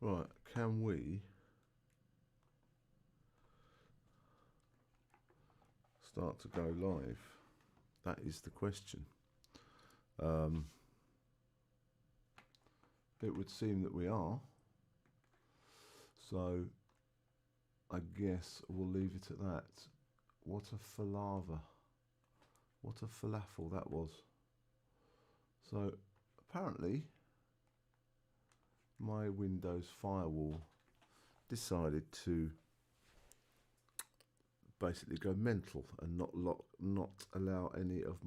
Right, can we start to go live? That is the question. It would seem that we are. So I guess we'll leave it at that. What a falava. What a falafel that was. So apparently my Windows firewall decided to basically go mental and not allow any of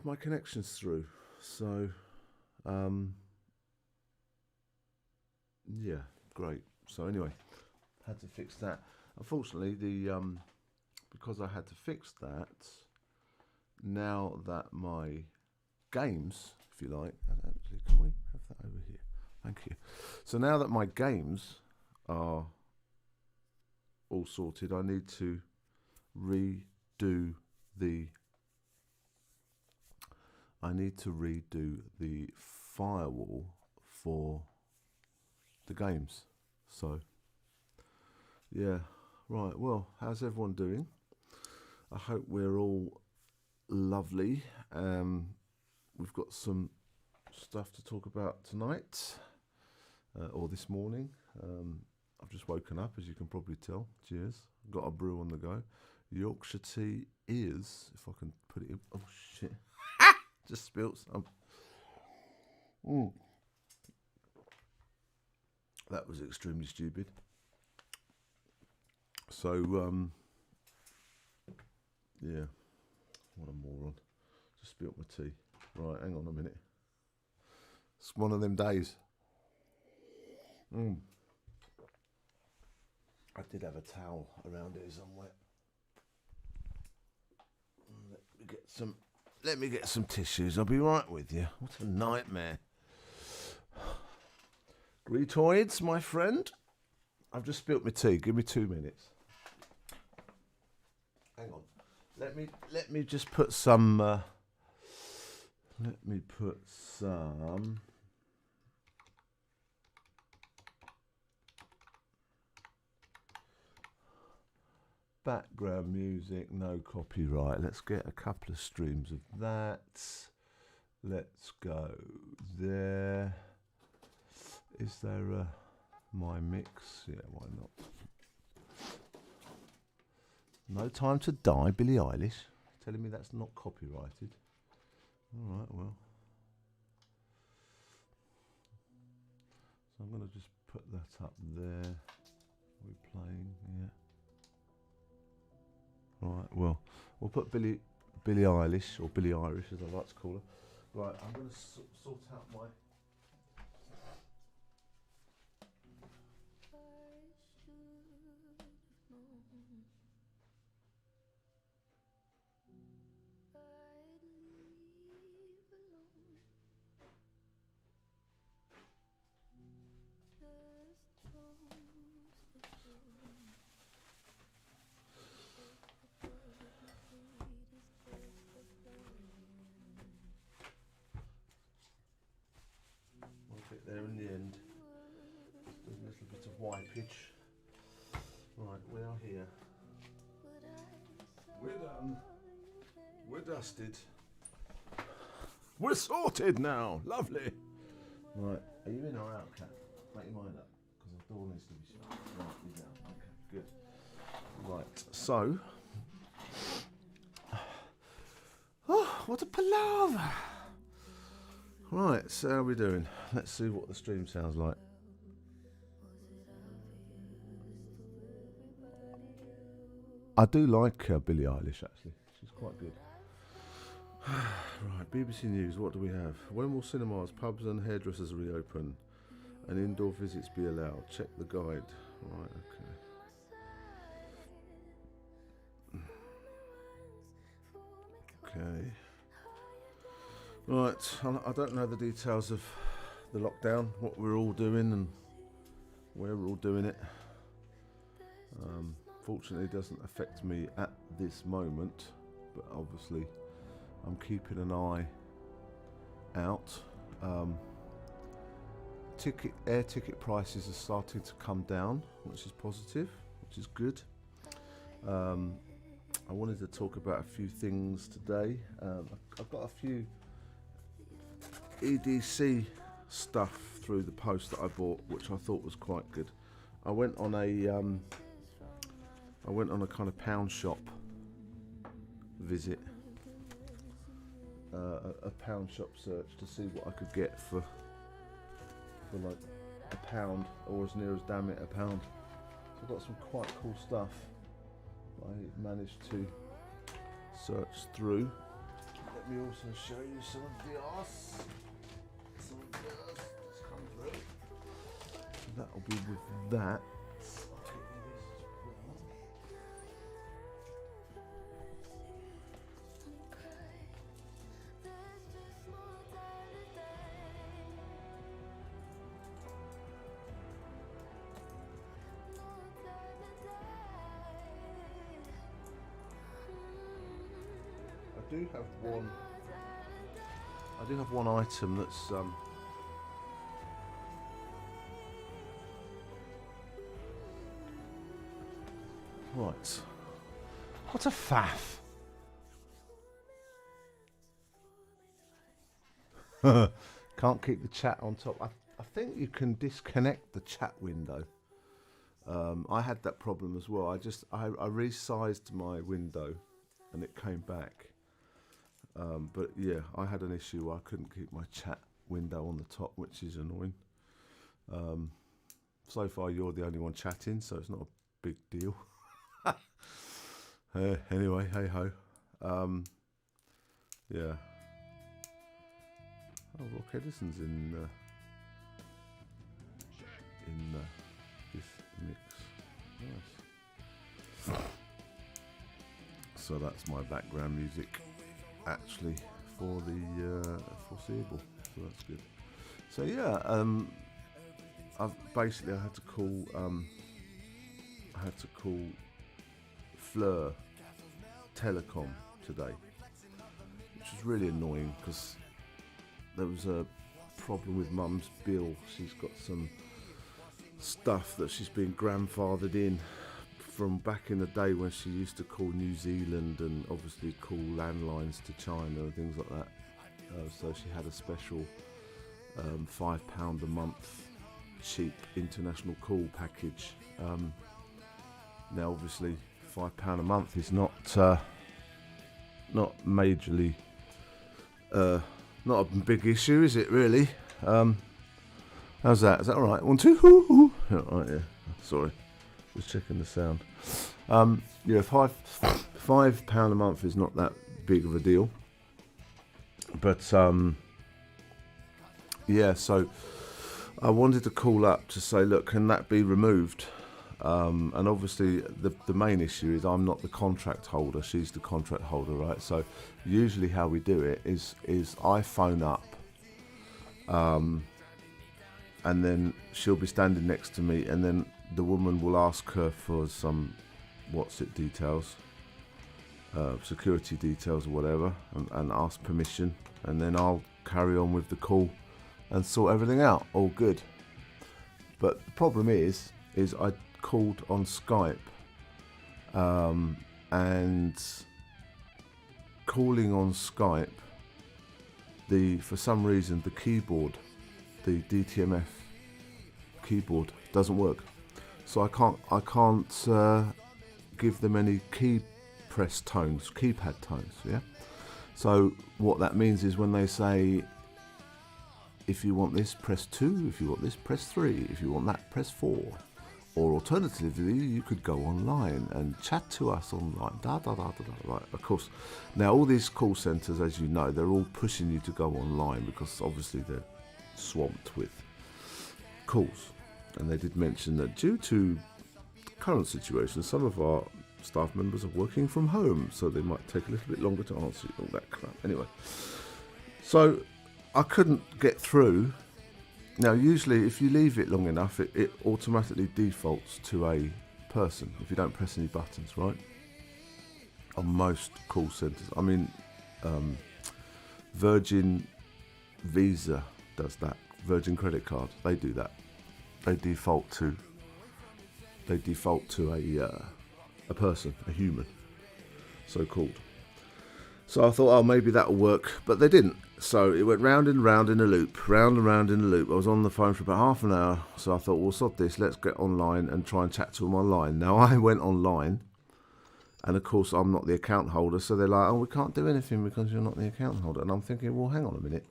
my connections through. So yeah, great. So anyway, had to fix that. Unfortunately, because I had to fix that, now that my games, if you like, actually, can we have that over here? Thank you. So now that my games are all sorted, I need to redo the firewall for the games. So yeah, right. Well, how's everyone doing? I hope we're all lovely. We've got some stuff to talk about tonight or this morning. I've just woken up, as you can probably tell. Cheers. Got a brew on the go. Yorkshire tea is, if I can put it in. Oh shit! Just spilt some. That was extremely stupid. So yeah, what a moron. Just spilt my tea. Right, hang on a minute. It's one of them days. I did have a towel around here somewhere. Let me get some tissues. I'll be right with you. What a nightmare. Greetoids, my friend. I've just spilt my tea. Give me 2 minutes. Hang on. Let me just put some. Let me put some. Background music, no copyright. Let's get a couple of streams of that. Let's go there. Is there a my mix? Yeah, why not? No Time to Die, Billie Eilish. Telling me that's not copyrighted. All right, well. So I'm going to just put that up there. Are we playing? Yeah. Right, well, we'll put Billie Eilish, or Billie Irish as I like to call her. Right, I'm going to sort out my... there in the end. Just a little bit of wipage. Right, we are here. We're done. We're dusted. We're sorted now. Lovely. Right, are you in or out, Cat? Make your mind up, because the door needs to be shut. Right, you're down. Okay, good. Right, so... Oh, what a palaver! Right, so how are we doing? Let's see what the stream sounds like. I do like Billie Eilish, actually. She's quite good. Right, BBC News, what do we have? When will cinemas, pubs and hairdressers reopen and indoor visits be allowed? Check the guide. Right, okay. Okay. Right, I don't know the details of the lockdown, what we're all doing and where we're all doing it. Fortunately, it doesn't affect me at this moment, but obviously I'm keeping an eye out. air ticket prices are starting to come down, which is positive, which is good. I wanted to talk about a few things today. I've got a few EDC stuff through the post that I bought, which I thought was quite good. I went on a kind of pound shop visit, a pound shop search to see what I could get for like £1, or as near as damn it £1. So I've got some quite cool stuff I managed to search through. Let me also show you some of the arse. Some of the arse that's come through. So that'll be with that. I do have one item that's right. What a faff. Can't keep the chat on top. I think you can disconnect the chat window. I had that problem as well. I resized my window and it came back. But yeah, I had an issue where I couldn't keep my chat window on the top, which is annoying. So far, you're the only one chatting, so it's not a big deal. Anyway, hey ho. Yeah. Oh, Rock Edison's in this mix. Nice. So that's my background music, actually, for the foreseeable. So that's good. So yeah, I had to call Fleur Telecom today, which was really annoying because there was a problem with Mum's bill. She's got some stuff that she's been grandfathered in from back in the day when she used to call New Zealand and obviously call landlines to China and things like that. So she had a special £5 a month cheap international call package. Now obviously £5 a month is not majorly not a big issue, is it really? How's that? Is that alright? 1, 2, hoo. Right, yeah. Sorry. Just checking the sound. Yeah, £5 a month is not that big of a deal. But yeah, so I wanted to call up to say, look, can that be removed? And obviously the main issue is I'm not the contract holder, she's the contract holder, right? So usually how we do it is I phone up, and then she'll be standing next to me, and then the woman will ask her for some details, security details or whatever, and ask permission, and then I'll carry on with the call and sort everything out. All good. But the problem is I called on Skype, and calling on Skype, for some reason the keyboard, the DTMF keyboard doesn't work, so I can't give them any keypad tones. Yeah. So what that means is when they say, if you want this, press 2. If you want this, press 3. If you want that, press 4. Or alternatively, you could go online and chat to us online. Right, of course. Now, all these call centres, as you know, they're all pushing you to go online because obviously they're swamped with calls. And they did mention that due to current situation, some of our staff members are working from home, so they might take a little bit longer to answer all that crap. Anyway, so I couldn't get through. Now, usually if you leave it long enough, it automatically defaults to a person if you don't press any buttons, right? On most call centres. I mean, Virgin Visa does that Virgin credit card, they do that. They default to a person, a human, so called. So I thought, oh, maybe that'll work, but they didn't. So it went round and round in a loop, round and round in a loop. I was on the phone for about half an hour, so I thought, well, sod this, let's get online and try and chat to them online. Now I went online, and of course I'm not the account holder, so they're like, oh, we can't do anything because you're not the account holder. And I'm thinking, well, hang on a minute.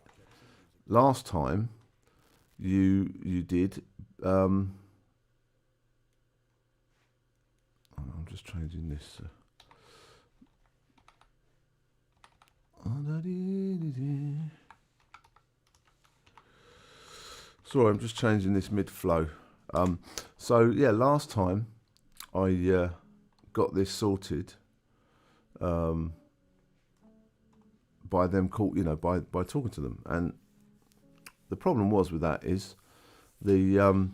Last time you did. I'm just changing this. Sorry, I'm just changing this mid-flow. So yeah, last time I got this sorted by them by talking to them, and the problem was with that is we'll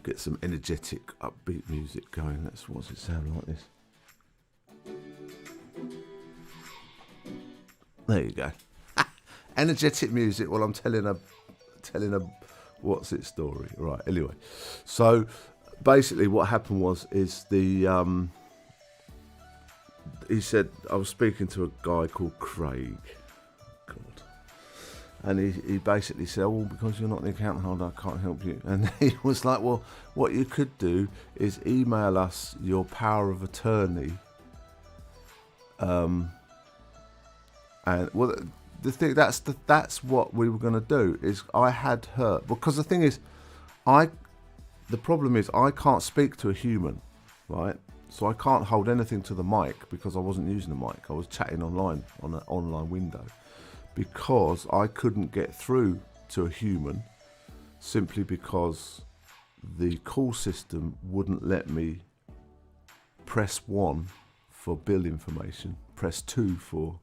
get some energetic, upbeat music going. What's it sound like this? There you go. Energetic music while I'm telling a what's it story. Right, anyway. So basically what happened is he said, I was speaking to a guy called Craig. God. And he basically said, well, because you're not the account holder, I can't help you. And he was like, well, what you could do is email us your power of attorney. And well, the thing that's what we were going to do is I had her, because the thing is, the problem is I can't speak to a human, right? So I can't hold anything to the mic because I wasn't using the mic. I was chatting online on an online window because I couldn't get through to a human simply because the call system wouldn't let me press 1 for bill information, press 2 for,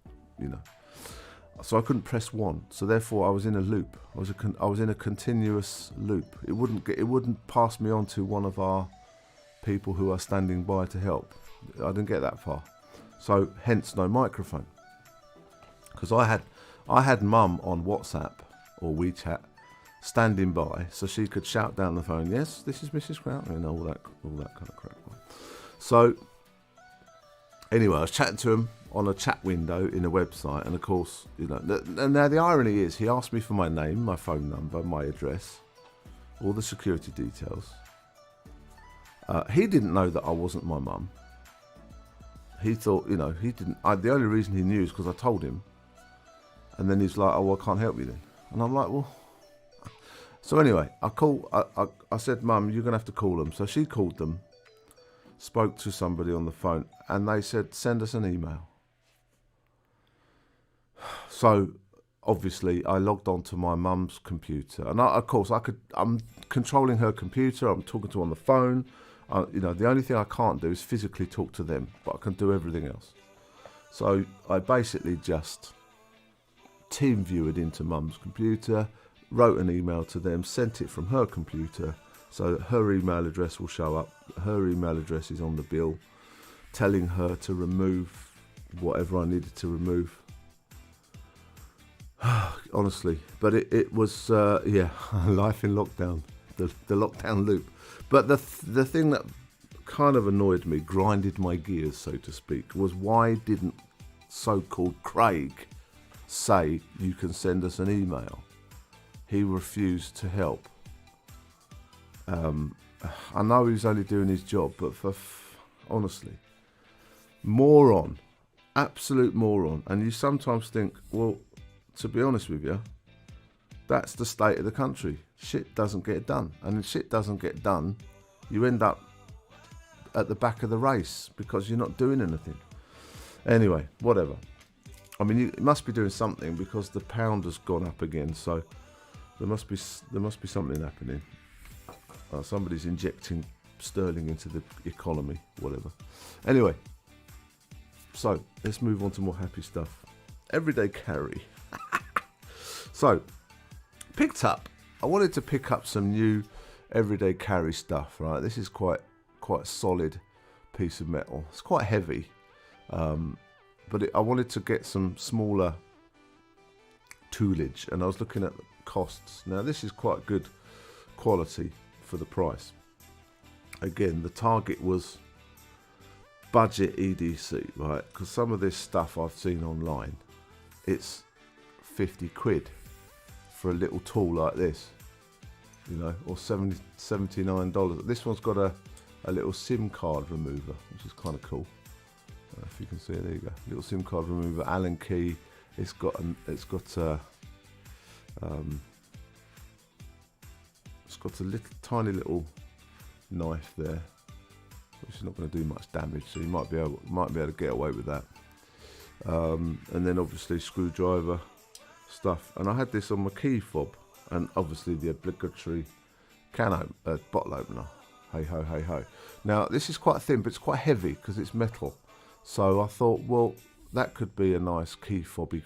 so I couldn't press 1. So therefore I was in a loop. I was in a continuous loop. It wouldn't pass me on to one of our people who are standing by to help. I didn't get that far. So hence no microphone. Because I had mum on WhatsApp or WeChat standing by so she could shout down the phone, yes, this is Mrs. Croughton, and all that kind of crap. So anyway, I was chatting to him on a chat window in a website, and of course, and now the irony is he asked me for my name, my phone number, my address, all the security details. He didn't know that I wasn't my mum. He thought, he didn't. The only reason he knew is because I told him. And then he's like, oh, well, I can't help you then. And I'm like, well. So anyway, I said, Mum, you're going to have to call them. So she called them, spoke to somebody on the phone, and they said, send us an email. So obviously I logged onto my mum's computer, and I'm controlling her computer. I'm talking to her on the phone. The only thing I can't do is physically talk to them, but I can do everything else. So I basically just team viewed into mum's computer, wrote an email to them, sent it from her computer, so that her email address will show up. Her email address is on the bill, telling her to remove whatever I needed to remove. Honestly, but it was life in lockdown, the lockdown loop. But the thing that kind of annoyed me, grinded my gears, so to speak, was why didn't so-called Craig say you can send us an email? He refused to help. I know he's only doing his job, but honestly, moron, absolute moron. And you sometimes think, well, to be honest with you, that's the state of the country. Shit doesn't get done. And if shit doesn't get done, you end up at the back of the race because you're not doing anything. Anyway, whatever. I mean, you must be doing something because the pound has gone up again. So there must be something happening. Somebody's injecting sterling into the economy, whatever. Anyway, so let's move on to more happy stuff. Everyday carry. So, I wanted to pick up some new everyday carry stuff, right? This is quite a solid piece of metal. It's quite heavy, but I wanted to get some smaller toolage, and I was looking at costs. Now this is quite good quality for the price. Again, the target was budget EDC, right? Because some of this stuff I've seen online, it's 50 quid for a little tool like this, you know, or $79. This one's got a little SIM card remover, which is kind of cool. If you can see it, there you go. Little SIM card remover, Allen key. It's got a little tiny little knife there, which is not going to do much damage, so you might be able to get away with that. And then obviously screwdriver stuff. And I had this on my key fob, and obviously the obligatory bottle opener. Hey ho, hey ho. Now this is quite thin, but it's quite heavy because it's metal. So I thought, well, that could be a nice key fobby.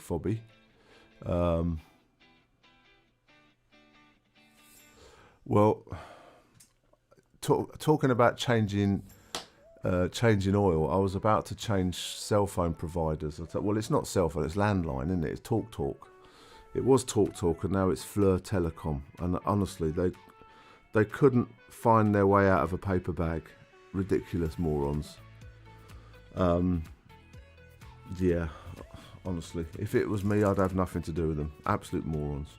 Well, talking about changing oil, I was about to change cell phone providers. I thought, well, it's not cell phone, it's landline, isn't it? It's TalkTalk. It was TalkTalk, and now it's Fleur Telecom. And honestly, they couldn't find their way out of a paper bag. Ridiculous morons. Yeah, honestly, if it was me, I'd have nothing to do with them. Absolute morons.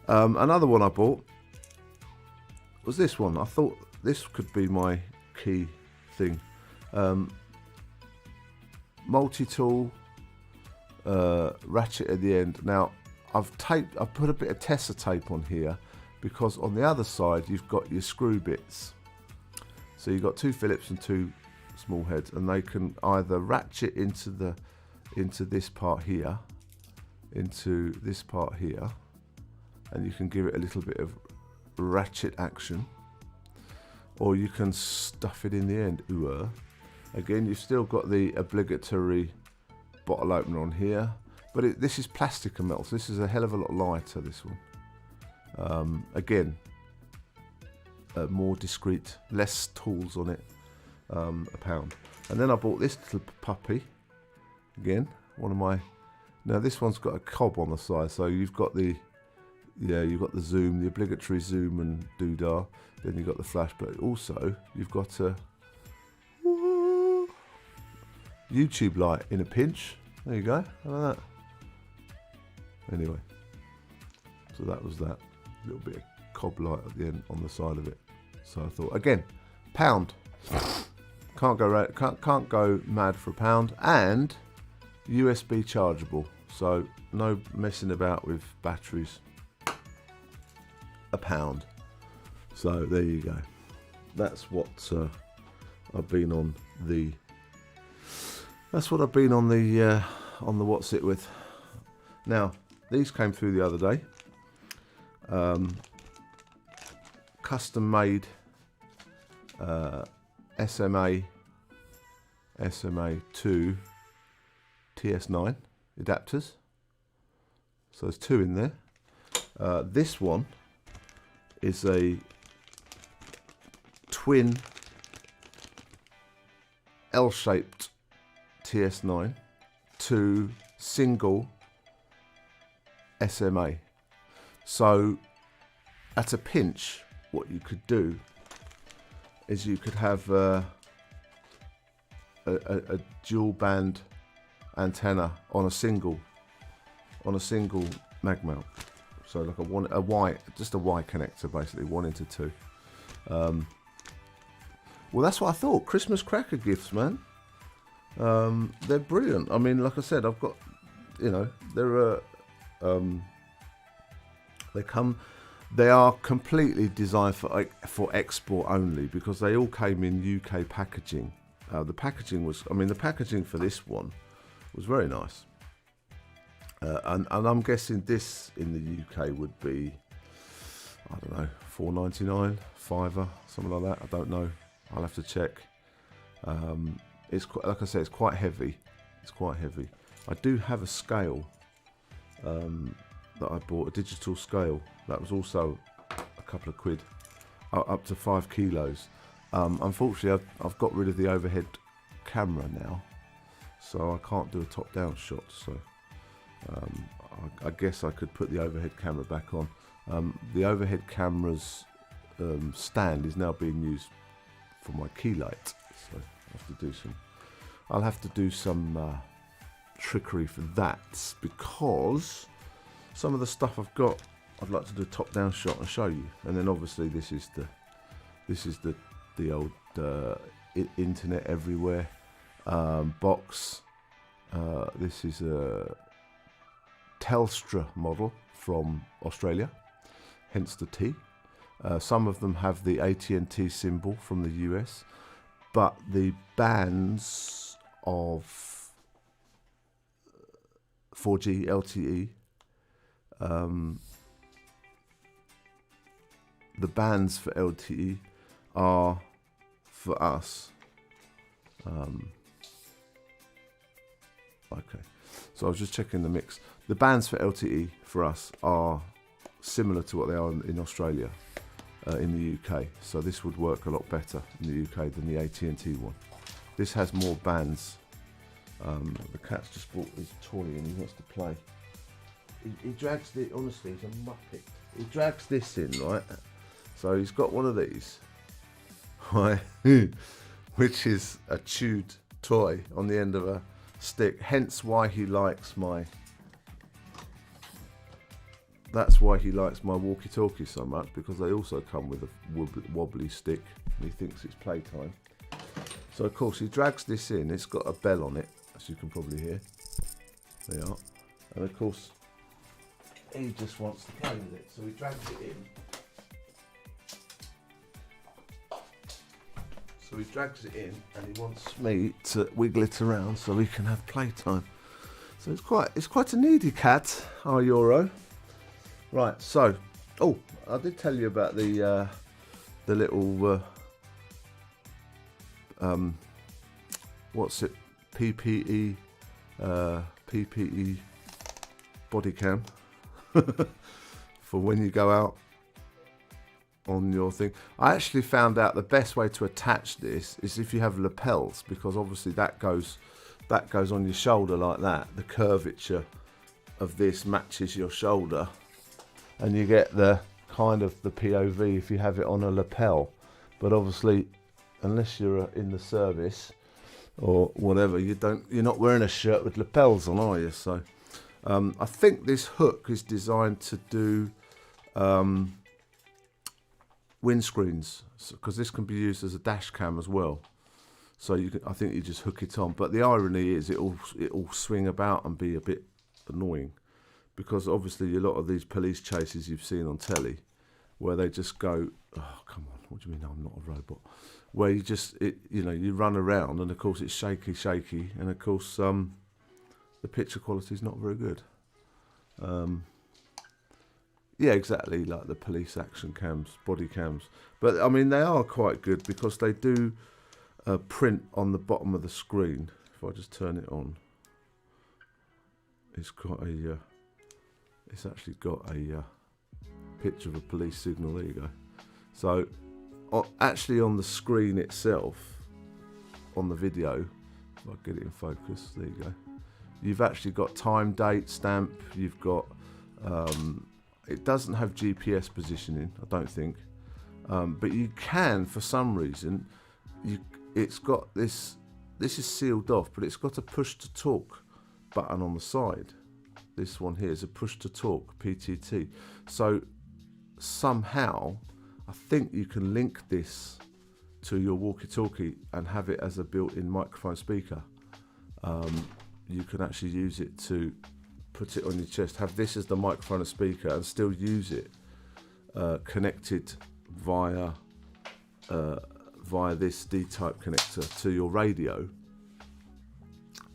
Another one I bought was this one. I thought this could be my key thing. Multi-tool, ratchet at the end. Now I've put a bit of Tessa tape on here because on the other side you've got your screw bits. So you've got two Phillips and two small heads, and they can either ratchet into this part here, and you can give it a little bit of ratchet action, or you can stuff it in the end. Again, you've still got the obligatory bottle opener on here, but this is plastic and metal, so this is a hell of a lot lighter, this one. Again, more discreet, less tools on it. £1. And then I bought this little puppy. Again, now this one's got a cob on the side, so you've got the zoom, the obligatory zoom and doodah. Then you've got the flash, but also you've got a YouTube light in a pinch. There you go. How about that? Anyway, so that was that. A little bit of cob light at the end on the side of it. So I thought, again, £1. Can't go mad for £1, and USB chargeable, so no messing about with batteries. £1. So there you go. That's what I've been on the. That's what I've been on the What's It With. Now these came through the other day. Custom made. SMA 2 TS9 adapters. So there's two in there. This one is a twin L-shaped TS9 to single SMA. So at a pinch, what you could do is you could have a dual band antenna on a single mag mount. So like just a Y connector, basically 1 into 2. Well, that's what I thought. Christmas cracker gifts, man. They're brilliant. I mean, like I said, I've got, they are completely designed for export only, because they all came in UK packaging. The packaging for this one was very nice. And I'm guessing this in the UK would be, I don't know, £4.99, £5, something like that. I don't know. I'll have to check. It's like I said, it's quite heavy. I do have a scale that I bought, a digital scale. That was also a couple of quid, up to 5 kilos. Unfortunately, I've got rid of the overhead camera now, so I can't do a top-down shot. So I guess I could put the overhead camera back on. The overhead camera's stand is now being used for my key light, so I'll have to do some trickery for that, because some of the stuff I've got, I'd like to do a top-down shot and show you. And then obviously this is the old internet everywhere box. This is a Telstra model from Australia, hence the T. Some of them have the AT&T symbol from the US, but the bands of 4G LTE, the bands for LTE are, for us, okay, so I was just checking the mix. The bands for LTE for us are similar to what they are in Australia, in the UK. So this would work a lot better in the UK than the AT&T one. This has more bands. The cat's just brought his toy and he wants to play. He drags the, honestly, he's a muppet. He drags this in, right? So he's got one of these, right, which is a chewed toy on the end of a stick. Hence why he likes my, that's why he likes my walkie-talkie so much, because they also come with a wobbly stick, and he thinks it's playtime. So of course he drags this in. It's got a bell on it, as you can probably hear. There you are. And of course he just wants to play with it, so he drags it in. So he drags it in, and he wants me to wiggle it around so we can have playtime. So it's quite a needy cat, our Euro. Right, so I did tell you about the little what's it, PPE body cam for when you go out on your thing. I actually found out the best way to attach this is if you have lapels, because obviously that goes on your shoulder like that. The curvature of this matches your shoulder, and you get the kind of the POV if you have it on a lapel. But obviously, unless you're in the service or whatever, you're not wearing a shirt with lapels on, are you? So I think this hook is designed to do windscreens, because this can be used as a dash cam as well. So I think you just hook it on. But the irony is it'll swing about and be a bit annoying, because obviously a lot of these police chases you've seen on telly, where they just go, oh come on, what do you mean I'm not a robot? Where you run around, and of course it's shaky, and of course the picture quality is not very good. Yeah, exactly, like the police action cams, body cams. But I mean, they are quite good because they do print on the bottom of the screen. If I just turn it on, it's got a, it's actually got a picture of a police signal. There you go. So actually on the screen itself, on the video, if I get it in focus, there you go. You've actually got time, date, stamp. You've got it doesn't have GPS positioning, I don't think, but you can, for some reason, it's got this is sealed off, but it's got a push to talk button on the side. This one here is a push to talk, PTT. So somehow I think you can link this to your walkie-talkie and have it as a built-in microphone speaker. You can actually use it to put it on your chest, have this as the microphone and speaker, and still use it connected via this D-type connector to your radio,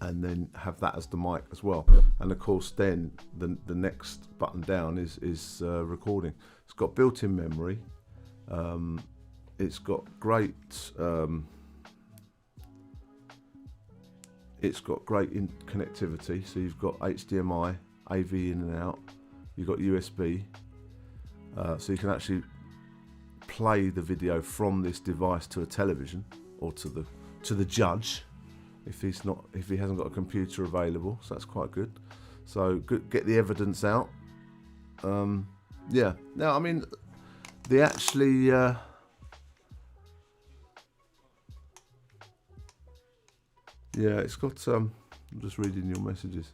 and then have that as the mic as well. And of course then the next button down is recording. It's got built-in memory. It's got great connectivity. So you've got HDMI, AV in and out. You've got USB, so you can actually play the video from this device to a television, or to the judge if he hasn't got a computer available. So that's quite good. So get the evidence out. Yeah. Now, I mean, they actually. Yeah, it's got. I'm just reading your messages.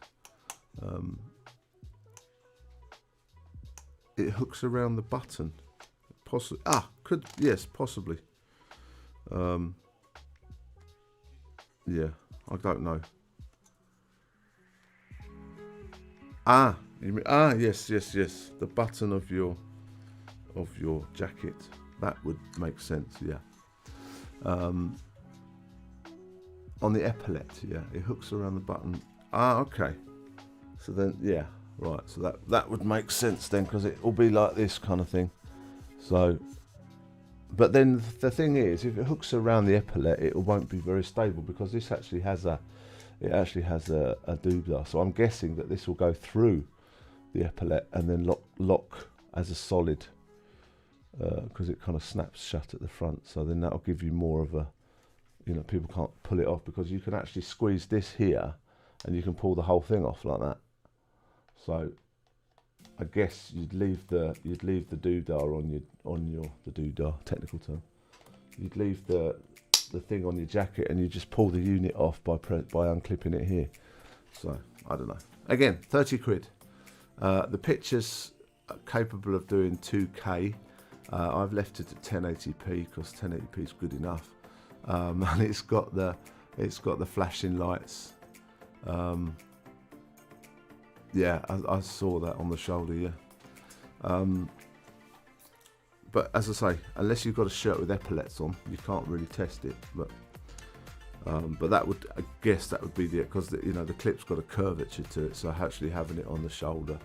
It hooks around the button. Possibly. Possibly. Yeah, I don't know. Yes. The button of your jacket. That would make sense. Yeah. On the epaulette, yeah, it hooks around the button. Okay. So then, yeah, right. So that would make sense then, because it will be like this kind of thing. So, but then the thing is, if it hooks around the epaulette, it won't be very stable, because this actually has a doodah. So I'm guessing that this will go through the epaulette and then lock as a solid, because it kind of snaps shut at the front. So then that'll give you more of a, people can't pull it off, because you can actually squeeze this here and you can pull the whole thing off like that. So I guess you'd leave the doodah the doodah, technical term. You'd leave the thing on your jacket and you just pull the unit off by unclipping it here. So I don't know. Again, 30 quid. The picture's capable of doing 2K. I've left it at 1080p because 1080p is good enough. And it's got the flashing lights. Yeah, I saw that on the shoulder. Yeah. But as I say, unless you've got a shirt with epaulettes on, you can't really test it. But that would, I guess, that would be because the clip's got a curvature to it. So actually having it on the shoulder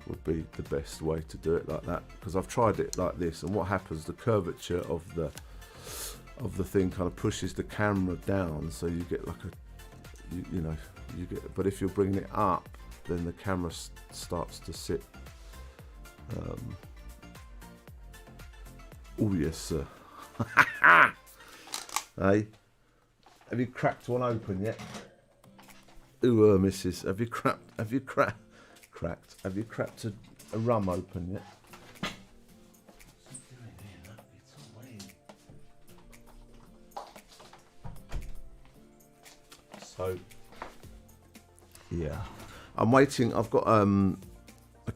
would be the best way to do it like that. Because I've tried it like this, and what happens? The curvature of the thing kind of pushes the camera down, so you get like you get. But if you're bringing it up, then the camera starts to sit. Oh yes, sir. Hey, have you cracked one open yet? Ooh, missus, have you cracked a rum open yet? So, yeah, I'm waiting. I've got a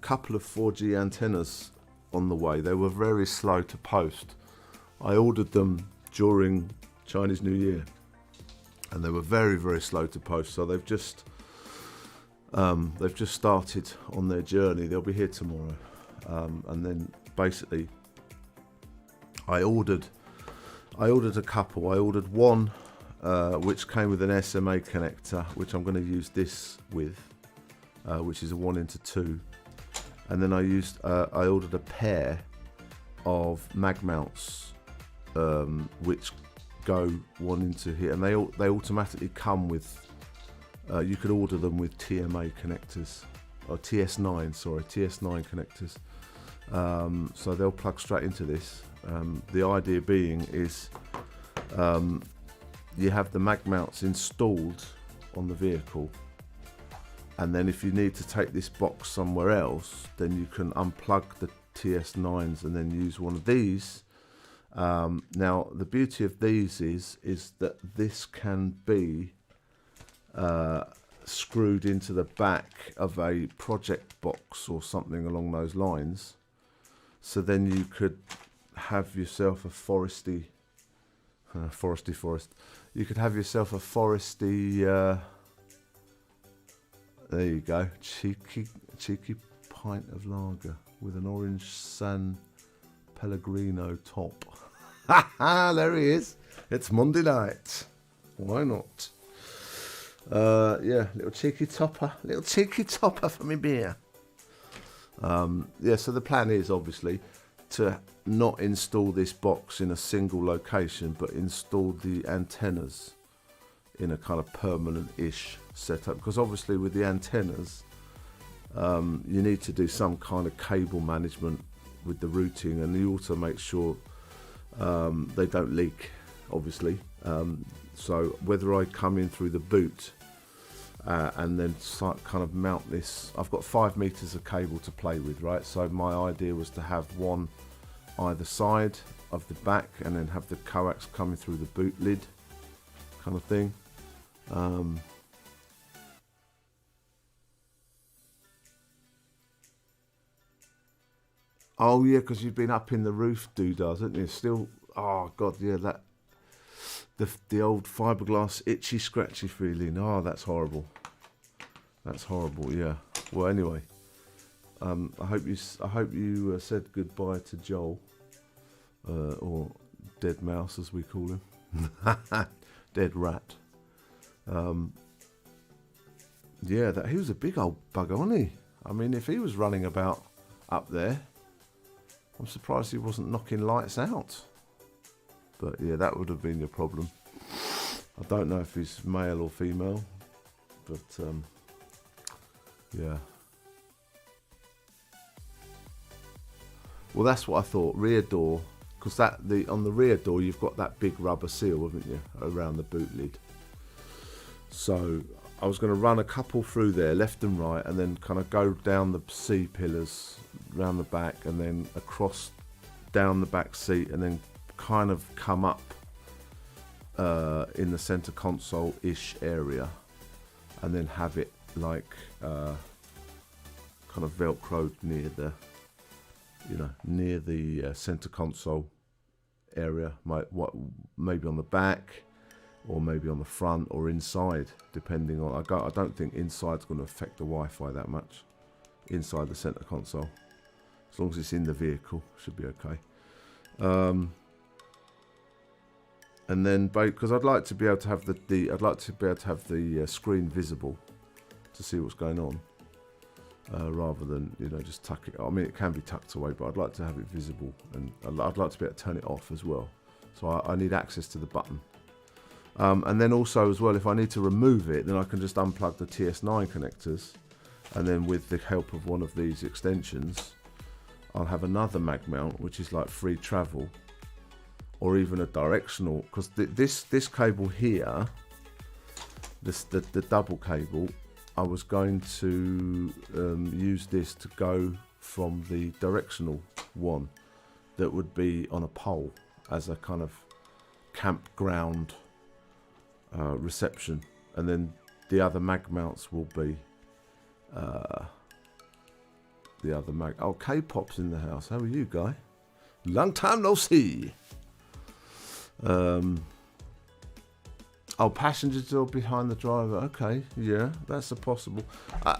couple of 4G antennas on the way. They were very slow to post. I ordered them during Chinese New Year, and they were very, very slow to post. So they've just started on their journey. They'll be here tomorrow, and then basically, I ordered a couple. I ordered one. Which came with an SMA connector, which I'm going to use this with, which is a 1:2, and then I ordered a pair of mag mounts, which go 1 here, and they automatically come with. You could order them with TMA connectors, or TS9 connectors. So they'll plug straight into this. The idea being is. You have the mag mounts installed on the vehicle, and then if you need to take this box somewhere else, then you can unplug the TS9s and then use one of these. Now the beauty of these is that this can be screwed into the back of a project box or something along those lines, so then you could have yourself a foresty. You could have yourself a foresty. There you go, cheeky pint of lager with an orange San Pellegrino top. There he is. It's Monday night. Why not? Yeah, little cheeky topper for me beer. Yeah, so the plan is obviously to not install this box in a single location, but install the antennas in a kind of permanent-ish setup, because obviously with the antennas you need to do some kind of cable management with the routing, and you also make sure they don't leak, obviously. So whether I come in through the boot and then kind of mount this. I've got 5 meters of cable to play with, right? So my idea was to have one either side of the back and then have the coax coming through the boot lid kind of thing. Oh yeah, because you've been up in the roof doodads, haven't you? Still, oh god, yeah, that the old fiberglass itchy scratchy feeling. Oh, that's horrible. That's horrible. Yeah. Well, anyway, I hope you said goodbye to Joel, or Dead Mouse as we call him, Dead Rat. Yeah, he was a big old bugger, wasn't he? I mean, if he was running about up there, I'm surprised he wasn't knocking lights out. But yeah, that would have been your problem. I don't know if he's male or female, but yeah. Well, that's what I thought. Rear door, because on the rear door you've got that big rubber seal, haven't you, around the boot lid. So I was going to run a couple through there, left and right, and then kind of go down the C pillars, round the back, and then across down the back seat, and then kind of come up in the center console-ish area, and then have it like kind of velcroed near the, near the center console area. Maybe on the back, or maybe on the front, or inside, depending on. I don't think inside's going to affect the Wi-Fi that much. Inside the center console, as long as it's in the vehicle, should be okay. And then, because I'd like to be able to have the screen visible to see what's going on, rather than just tuck it. I mean, it can be tucked away, but I'd like to have it visible, and I'd like to be able to turn it off as well. So I need access to the button. And then also as well, if I need to remove it, then I can just unplug the TS9 connectors, and then with the help of one of these extensions, I'll have another mag mount, which is like free travel, or even a directional. Because this cable here, the double cable, I was going to use this to go from the directional one that would be on a pole as a kind of campground reception, and then the other mag mounts will be the other mag. Oh, K-Pop's in the house. How are you, guy? Long time no see. Oh, passenger door behind the driver. Okay, yeah, that's a possible.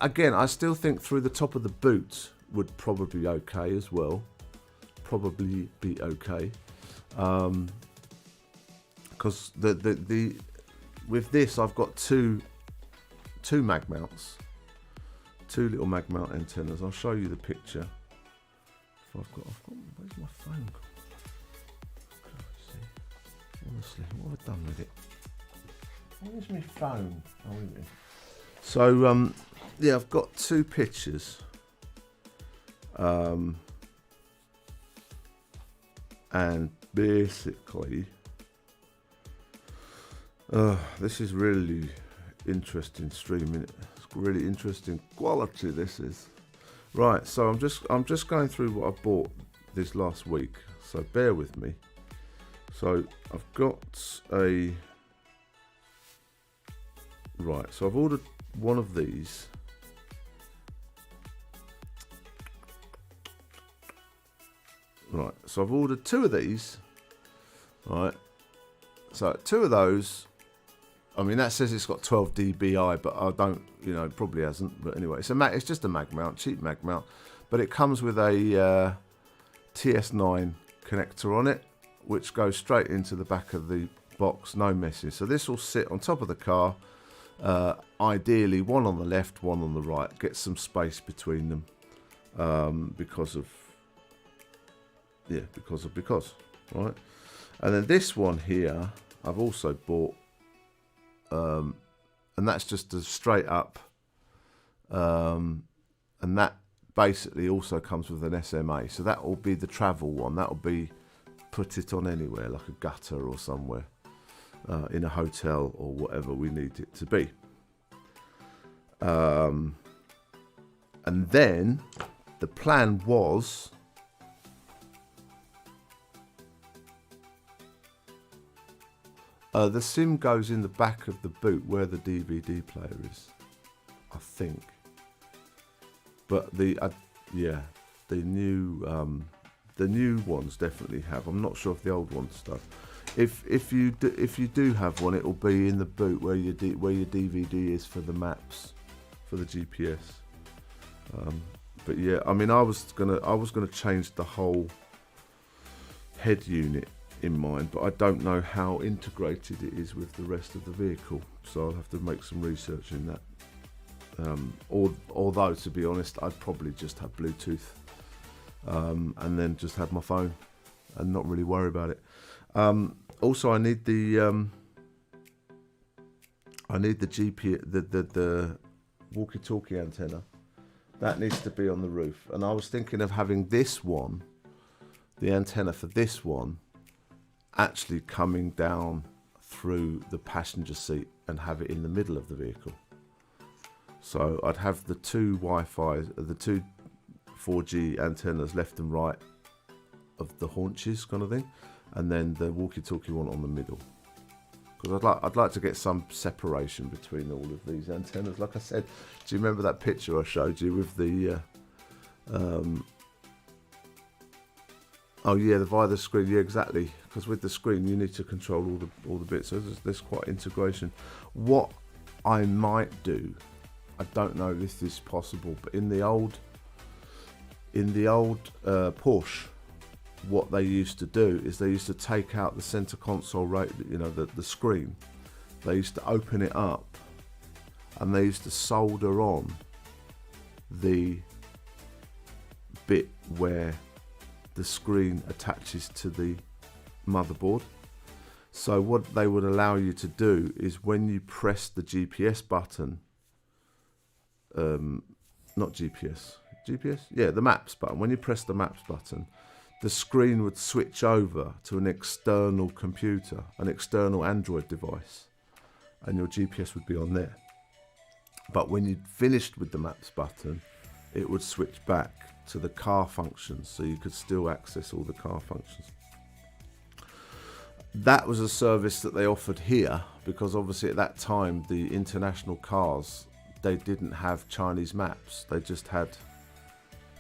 Again, I still think through the top of the boot would probably be okay as well. Probably be okay. Because the with this, I've got two mag mounts, two little mag mount antennas. I'll show you the picture. I've got. Where's my phone? Honestly, what have I done with it? Where's my phone? Oh, wait a minute. So, yeah, I've got two pictures. And basically, this is really interesting streaming. It's really interesting quality. This is right. So I'm just going through what I bought this last week. So bear with me. So I've got a right. So I've ordered one of these. Right. So I've ordered two of these. Right. So two of those. I mean, that says it's got 12 dBi, but I don't, it probably hasn't. But anyway, it's just a mag mount, cheap mag mount. But it comes with a TS9 connector on it, which goes straight into the back of the box, no messes. So this will sit on top of the car, ideally one on the left, one on the right. Get some space between them, because, right? And then this one here, I've also bought, and that's just a straight up, and that basically also comes with an SMA. So that will be the travel one. That will be, put it on anywhere, like a gutter or somewhere, in a hotel or whatever we need it to be. And then the plan was the SIM goes in the back of the boot where the DVD player is, I think. But the new ones definitely have. I'm not sure if the old ones do. If you do have one, it will be in the boot where your DVD is for the maps, for the GPS. But yeah, I mean, I was gonna change the whole head unit in mind, but I don't know how integrated it is with the rest of the vehicle, so I'll have to make some research in that. Although, to be honest, I'd probably just have Bluetooth, and then just have my phone and not really worry about it. Also, I need the GPS, the walkie-talkie antenna. That needs to be on the roof, and I was thinking of having this one, the antenna for this one, actually coming down through the passenger seat and have it in the middle of the vehicle. So I'd have the two Wi-Fi, the two 4G antennas left and right of the haunches, kind of thing, and then the walkie-talkie one on the middle. Because I'd like to get some separation between all of these antennas. Like I said, do you remember that picture I showed you with the oh yeah, via the screen? Yeah, exactly. Because with the screen you need to control all the bits. So there's quite integration. What I might do, I don't know if this is possible, but in the old Porsche, what they used to do is they used to take out the center console, the screen. They used to open it up, and they used to solder on the bit where the screen attaches to the motherboard. So what they would allow you to do is when you press the GPS button, not GPS, yeah, the maps button. When you press the maps button, the screen would switch over to an external computer, an external Android device, and your GPS would be on there. But when you finished with the maps button, it would switch back to the car functions, so you could still access all the car functions. That was a service that they offered here, because obviously at that time the international cars, they didn't have Chinese maps. They just had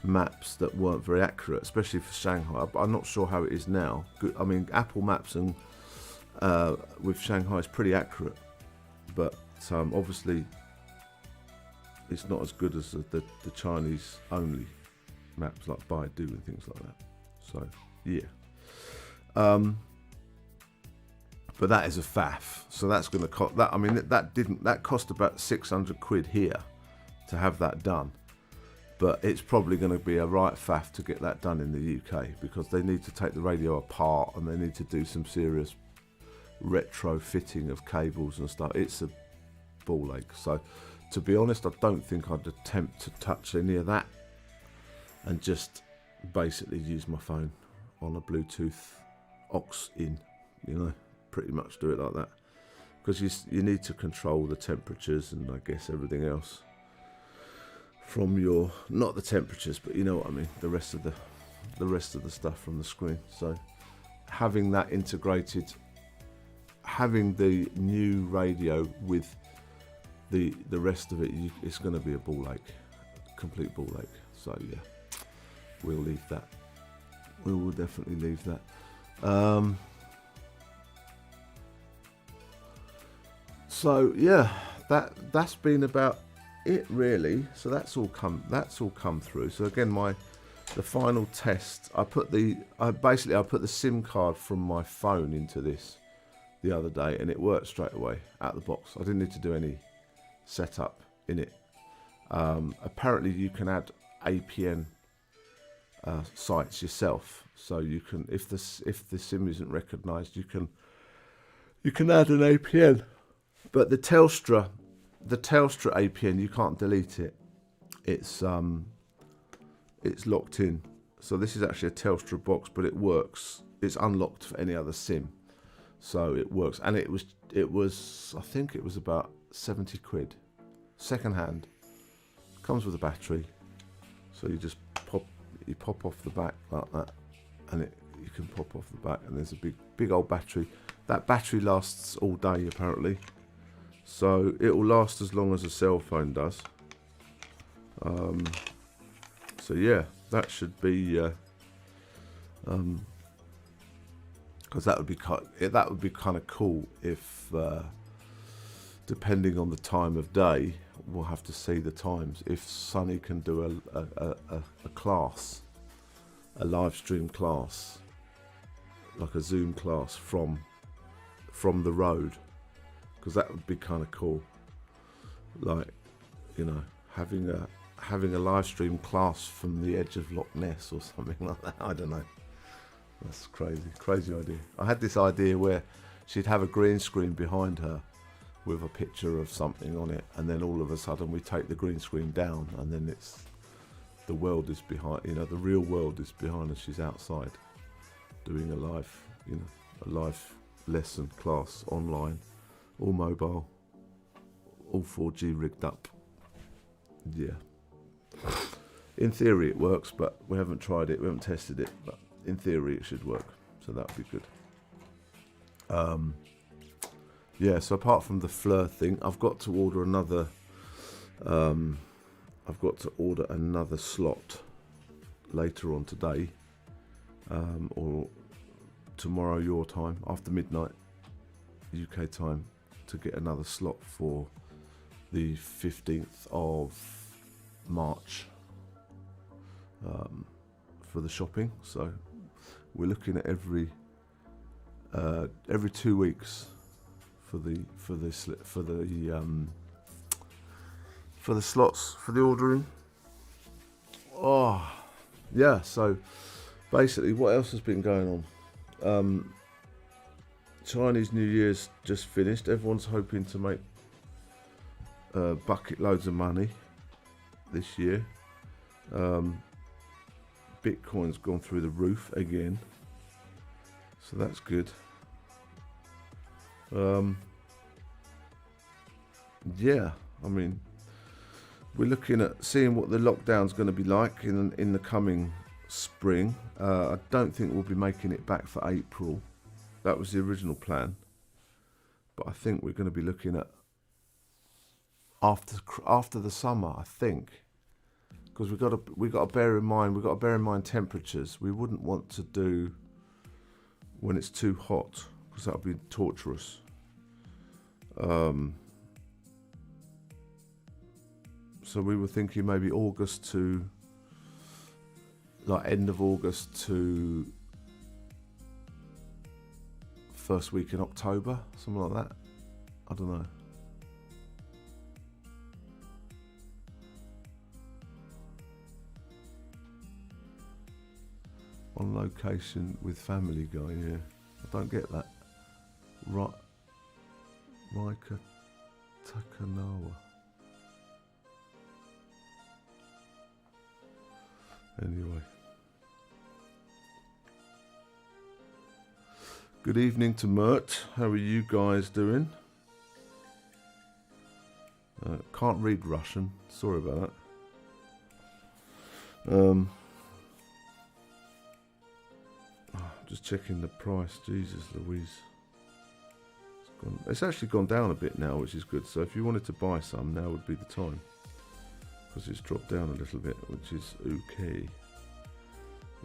maps that weren't very accurate, especially for Shanghai. I'm not sure how it is now. I mean, Apple Maps and with Shanghai is pretty accurate, but obviously it's not as good as the Chinese only maps like Baidu and things like that. So yeah, but that is a faff. So that's going to cost that. I mean, that cost about 600 quid here to have that done. But it's probably going to be a right faff to get that done in the UK, because they need to take the radio apart and they need to do some serious retrofitting of cables and stuff. It's a ball ache. So to be honest, I don't think I'd attempt to touch any of that and just basically use my phone on a Bluetooth aux in, pretty much do it like that, because you need to control the temperatures and I guess everything else from your, not the temperatures, but you know what I mean, the rest of the stuff from the screen. So having that integrated, having the new radio with the rest of it, it's going to be a ball ache, complete ball ache. So yeah, we'll leave that. We will definitely leave that. So yeah, that's been about it really. So that's all come through. So again, the final test, I put the SIM card from my phone into this the other day, and it worked straight away out the box. I didn't need to do any setup in it. Apparently you can add APN sites yourself, so you can, if the SIM isn't recognised, you can add an APN. But the Telstra APN, you can't delete it. It's locked in. So this is actually a Telstra box, but it works. It's unlocked for any other SIM, so it works. And it was I think it was about 70 quid second hand, comes with a battery, so you just pop off the back like that, and you can pop off the back, and there's a big old battery. That battery lasts all day apparently, so it will last as long as a cell phone does. So yeah, that should be because that would be kind of cool if, depending on the time of day, we'll have to see the times. If Sunny can do a class, a live stream class, like a Zoom class from the road, because that would be kind of cool. Like, you know, having a live stream class from the edge of Loch Ness or something like that. I don't know. That's crazy idea. I had this idea where she'd have a green screen behind her with a picture of something on it, and then all of a sudden we take the green screen down, and then the world is behind, you know, the real world is behind, and she's outside doing a live lesson class online, all mobile, all 4G rigged up. Yeah. In theory it works, but we haven't tried it, we haven't tested it, but in theory it should work, so that would be good. Yeah, so apart from the Fleur thing, I've got to order another slot later on today, or tomorrow your time, after midnight UK time, to get another slot for the 15th of March for the shopping. So we're looking at every 2 weeks for the slots for the ordering. Oh yeah, so basically what else has been going on? Chinese New Year's just finished. Everyone's hoping to make bucket loads of money this year. Bitcoin's gone through the roof again, so that's good. Yeah, I mean, we're looking at seeing what the lockdown's going to be like in the coming spring. I don't think we'll be making it back for April. That was the original plan, but I think we're going to be looking at after the summer, I think, because we've got to bear in mind temperatures. We wouldn't want to do when it's too hot, because that would be torturous. So we were thinking maybe August to, like, end of August to first week in October, something like that. I don't know. On location with Family Guy, yeah. I don't get that. Raika Takanawa. Anyway. Good evening to Mert. How are you guys doing? Can't read Russian. Sorry about that. Just checking the price. Jesus Louise. It's actually gone down a bit now, which is good. So if you wanted to buy some, now would be the time, because it's dropped down a little bit, which is okay.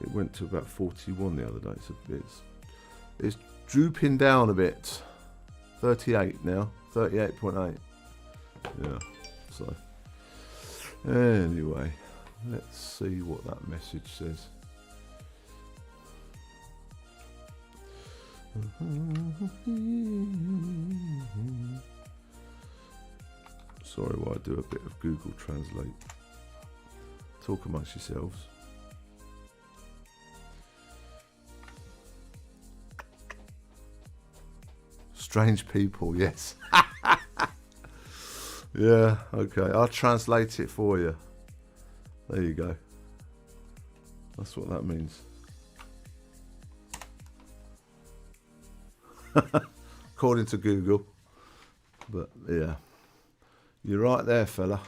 It went to about 41 the other day, so it's drooping down a bit. 38 now, 38.8. Yeah. So anyway, let's see what that message says. Sorry while I do a bit of Google Translate. Talk amongst yourselves. Strange people, yes. Yeah, okay. I'll translate it for you. There you go. That's what that means. According to Google. But yeah. You're right there, fella.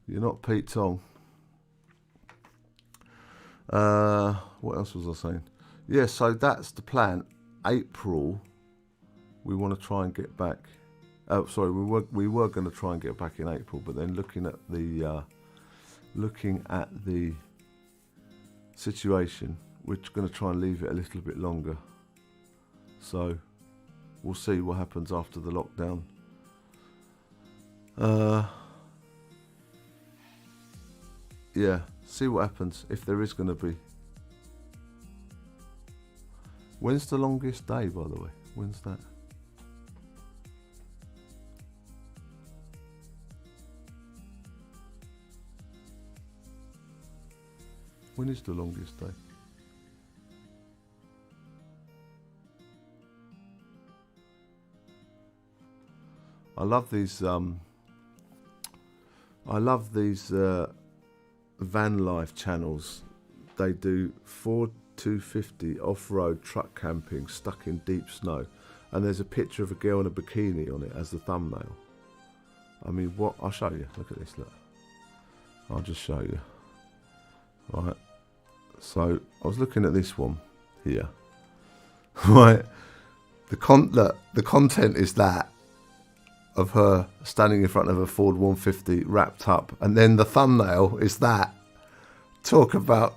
You're not Pete Tong. What else was I saying? Yeah, so that's the plan. April, we want to try and get back. Oh, sorry, we were going to try and get back in April, but then looking at the situation, we're going to try and leave it a little bit longer. So we'll see what happens after the lockdown. Yeah, see what happens if there is going to be. When's the longest day, by the way? When's that? When is the longest day? I love these van life channels. They do Ford 250 off-road truck camping stuck in deep snow, and there's a picture of a girl in a bikini on it as the thumbnail. I mean, what? I'll show you. Look at this. Look, I'll just show you. Right. So I was looking at this one here. Right. The content is that of her standing in front of a Ford 150 wrapped up, and then the thumbnail is that. Talk about,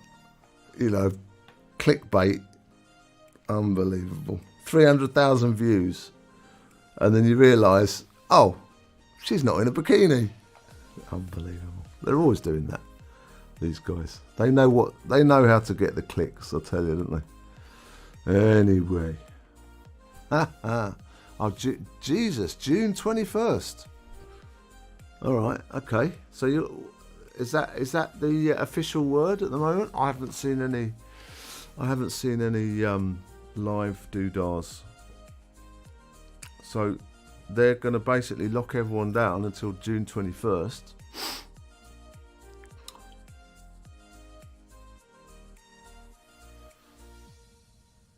clickbait. Unbelievable. 300,000 views, and then you realise, oh, she's not in a bikini. Unbelievable. They're always doing that, these guys. They know how to get the clicks, I tell you, don't they? Anyway. Oh, Jesus, June 21st. All right, okay. So is that the official word at the moment? I haven't seen any live doodahs. So they're going to basically lock everyone down until June 21st.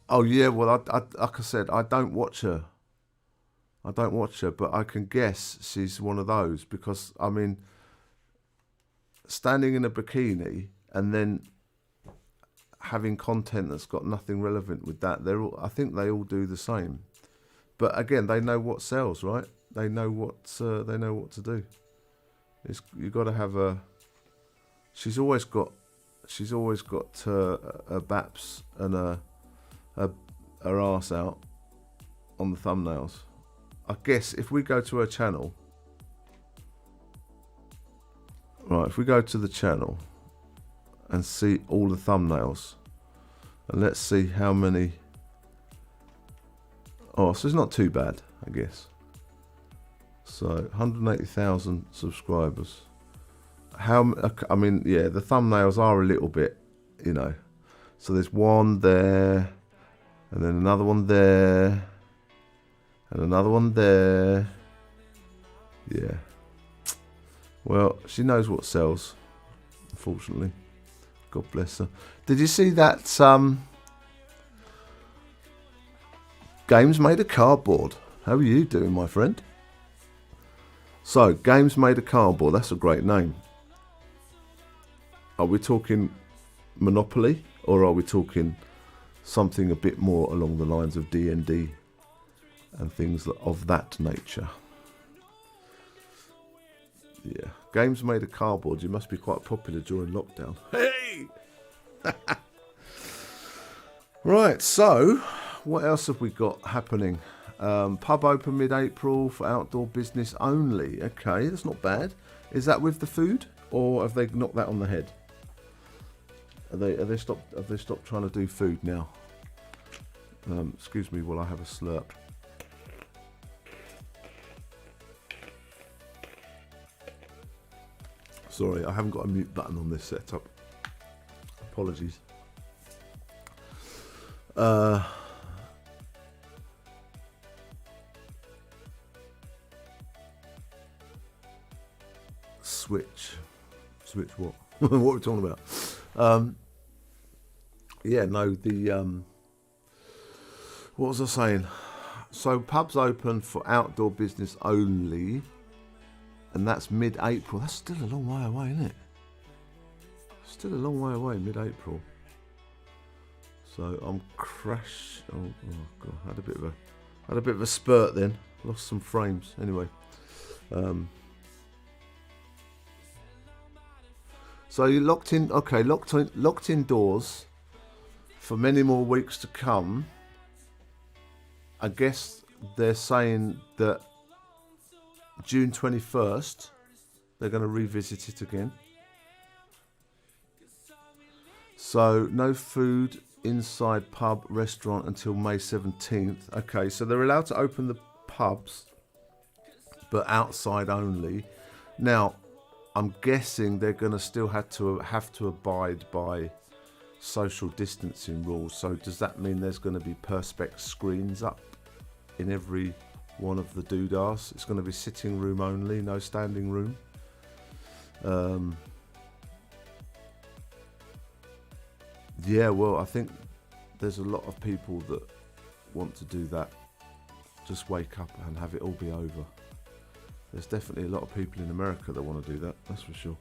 Oh yeah, well, I like I said, I don't watch her, but I can guess she's one of those, because I mean, standing in a bikini and then having content that's got nothing relevant with that, I think they all do the same. But again, they know what sells, right? They know what to do. You got to have a. She's always got a baps and her arse out on the thumbnails. I guess if we go to her channel, right, if we go to the channel and see all the thumbnails, and let's see how many. Oh, so it's not too bad, I guess. So 180,000 subscribers. I mean, yeah, the thumbnails are a little bit, So there's one there, and then another one there, and another one there. Yeah. Well, she knows what sells, unfortunately. God bless her. Did you see that Games Made of Cardboard? How are you doing, my friend? So, Games Made of Cardboard, that's a great name. Are we talking Monopoly, or are we talking something a bit more along the lines of D&D and things of that nature? Yeah, Games Made of Cardboard. You must be quite popular during lockdown. Hey! Right, so what else have we got happening? Pub open mid-April for outdoor business only. Okay, that's not bad. Is that with the food, or have they knocked that on the head? Have they stopped trying to do food now? Excuse me while I have a slurp. Sorry, I haven't got a mute button on this setup. Apologies. Switch what? What are we talking about? Yeah, no, what was I saying? So pubs open for outdoor business only. and that's mid-April. That's still a long way away, isn't it? Still a long way away, mid-April. So I'm crash. Oh god, I had a bit of a spurt then. Lost some frames. Anyway, so you're locked in. Okay, locked indoors for many more weeks to come. I guess they're saying that June 21st they're going to revisit it again. So no food inside pub, restaurant until May 17th. Okay, so they're allowed to open the pubs, but outside only. Now, I'm guessing they're going to still have to abide by social distancing rules. So does that mean there's going to be perspex screens up in every one of the doodahs? It's going to be sitting room only, no standing room. Yeah, well, I think there's a lot of people that want to do that. Just wake up and have it all be over. There's definitely a lot of people in America that want to do that, that's for sure.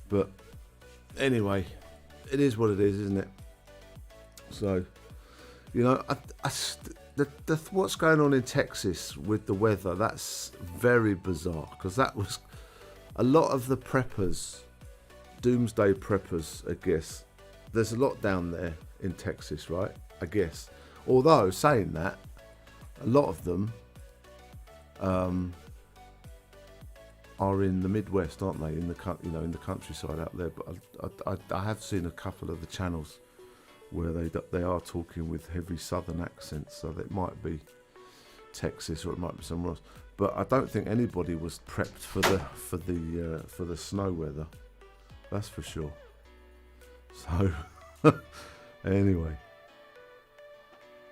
But anyway, it is what it is, isn't it? So, you know, what's going on in Texas with the weather, that's very bizarre, because that was a lot of the preppers, doomsday preppers, I guess. There's a lot down there in Texas, right? I guess. Although, saying that, a lot of them are in the Midwest, aren't they? In the in the countryside out there. But I have seen a couple of the channels where they are talking with heavy Southern accents, so that might be Texas or it might be somewhere else. But I don't think anybody was prepped for the snow weather. That's for sure. So, anyway,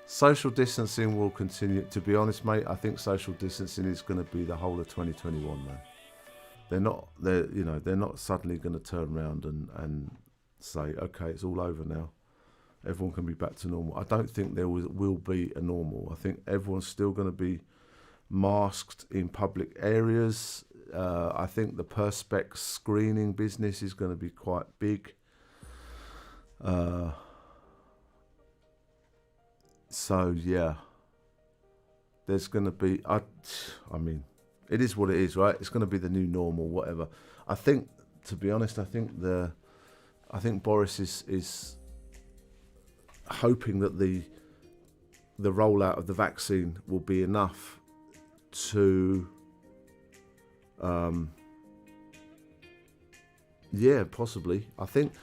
social distancing will continue. To be honest, mate, I think social distancing is going to be the whole of 2021, man. They're not suddenly going to turn around and say, okay, it's all over now. Everyone can be back to normal. I don't think there will be a normal. I think everyone's still going to be masked in public areas. I think the perspex screening business is going to be quite big. So yeah, there's going to be, I mean, it is what it is, right? It's going to be the new normal, whatever. I think, to be honest, I think Boris is hoping that the rollout of the vaccine will be enough to, yeah, possibly. I think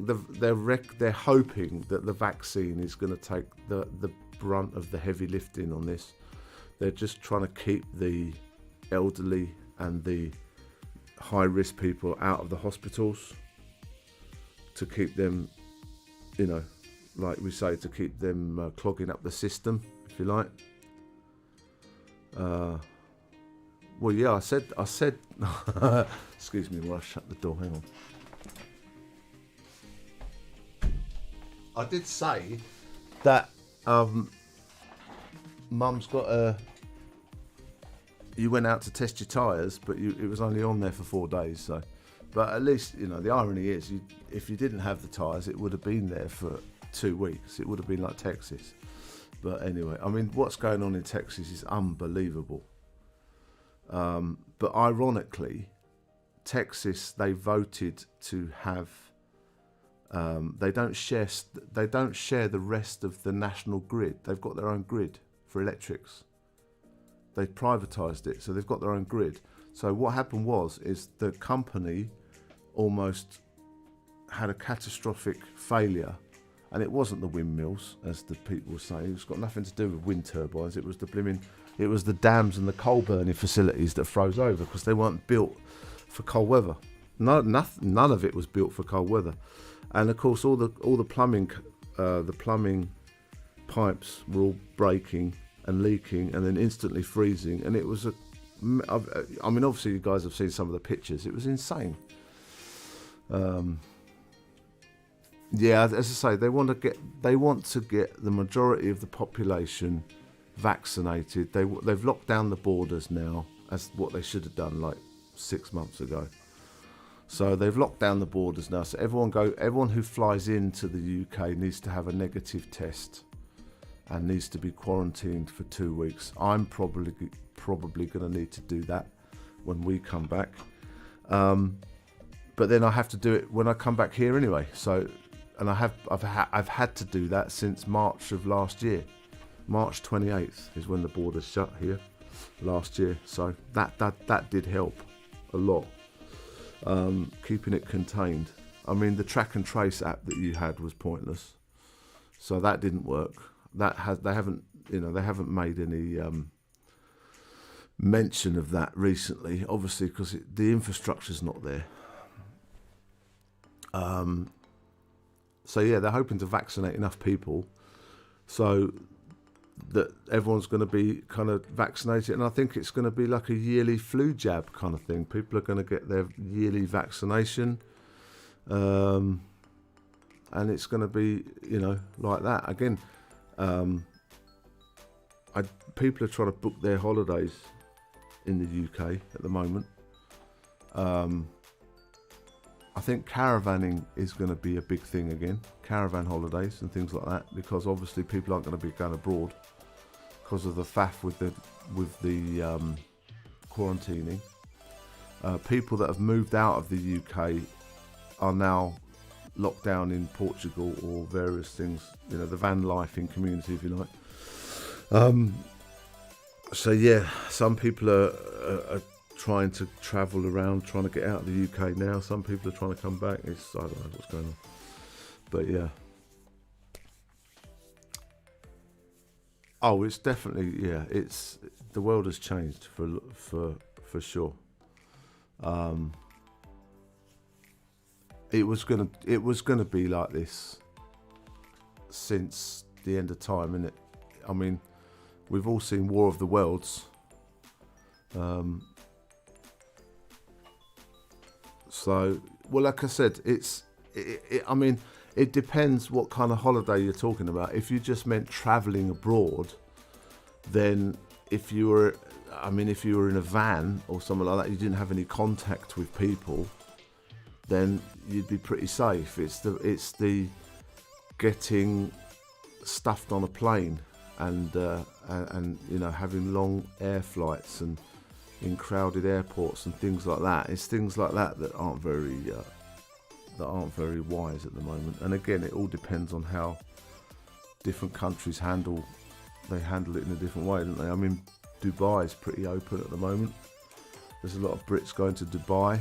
they're hoping that the vaccine is going to take the brunt of the heavy lifting on this. They're just trying to keep the elderly and the high risk people out of the hospitals, to keep them, you know, like we say, to keep them clogging up the system, if you like. Well, yeah, I said. Excuse me while I shut the door. Hang on. I did say that Mum's got a. You went out to test your tyres, but it was only on there for 4 days. So, but at least, you know, the irony is, if you didn't have the tyres, it would have been there for 2 weeks. It would have been like Texas. But anyway, I mean, what's going on in Texas is unbelievable. But ironically, Texas, they voted to have. They don't share the rest of the national grid. They've got their own grid for electrics. They privatised it, so they've got their own grid. So what happened is the company almost had a catastrophic failure, and it wasn't the windmills, as the people were saying. It's got nothing to do with wind turbines. It was the dams and the coal burning facilities that froze over because they weren't built for cold weather. None of it was built for cold weather. And of course, all the plumbing pipes were all breaking and leaking, and then instantly freezing. And it was I mean, obviously, you guys have seen some of the pictures. It was insane. Yeah, as I say, they want to get the majority of the population vaccinated. They've locked down the borders now, as what they should have done like 6 months ago. So they've locked down the borders now. So everyone who flies into the UK needs to have a negative test and needs to be quarantined for 2 weeks. I'm probably going to need to do that when we come back. But then I have to do it when I come back here anyway. So, and I've had to do that since March of last year. March 28th is when the borders shut here last year. So that did help a lot. Keeping it contained. I mean, the track and trace app that you had was pointless, so that didn't work. They haven't made any mention of that recently, obviously, because the infrastructure's not there. So yeah, they're hoping to vaccinate enough people so that everyone's going to be kind of vaccinated, and I think it's going to be like a yearly flu jab kind of thing. People are going to get their yearly vaccination, and it's going to be, like that again. People are trying to book their holidays in the UK at the moment. I think caravaning is going to be a big thing again, caravan holidays and things like that, because obviously people aren't going to be going abroad because of the faff with the quarantining. People that have moved out of the UK are now locked down in Portugal or various things, the van life in community, if you like. So yeah, some people are trying to travel around, trying to get out of the UK now. Some people are trying to come back. I don't know what's going on, but yeah. Oh, it's definitely, yeah. It's the world has changed for sure. It was gonna be like this since the end of time, innit? I mean, we've all seen War of the Worlds. So, well, like I said, I mean, it depends what kind of holiday you're talking about. If you just meant travelling abroad, then if you were in a van or something like that, you didn't have any contact with people, then you'd be pretty safe. It's the getting stuffed on a plane and having long air flights and in crowded airports and things like that. It's things like that aren't very wise at the moment. And again, it all depends on how different countries handle it in a different way, don't they? I mean, Dubai is pretty open at the moment. There's a lot of Brits going to Dubai.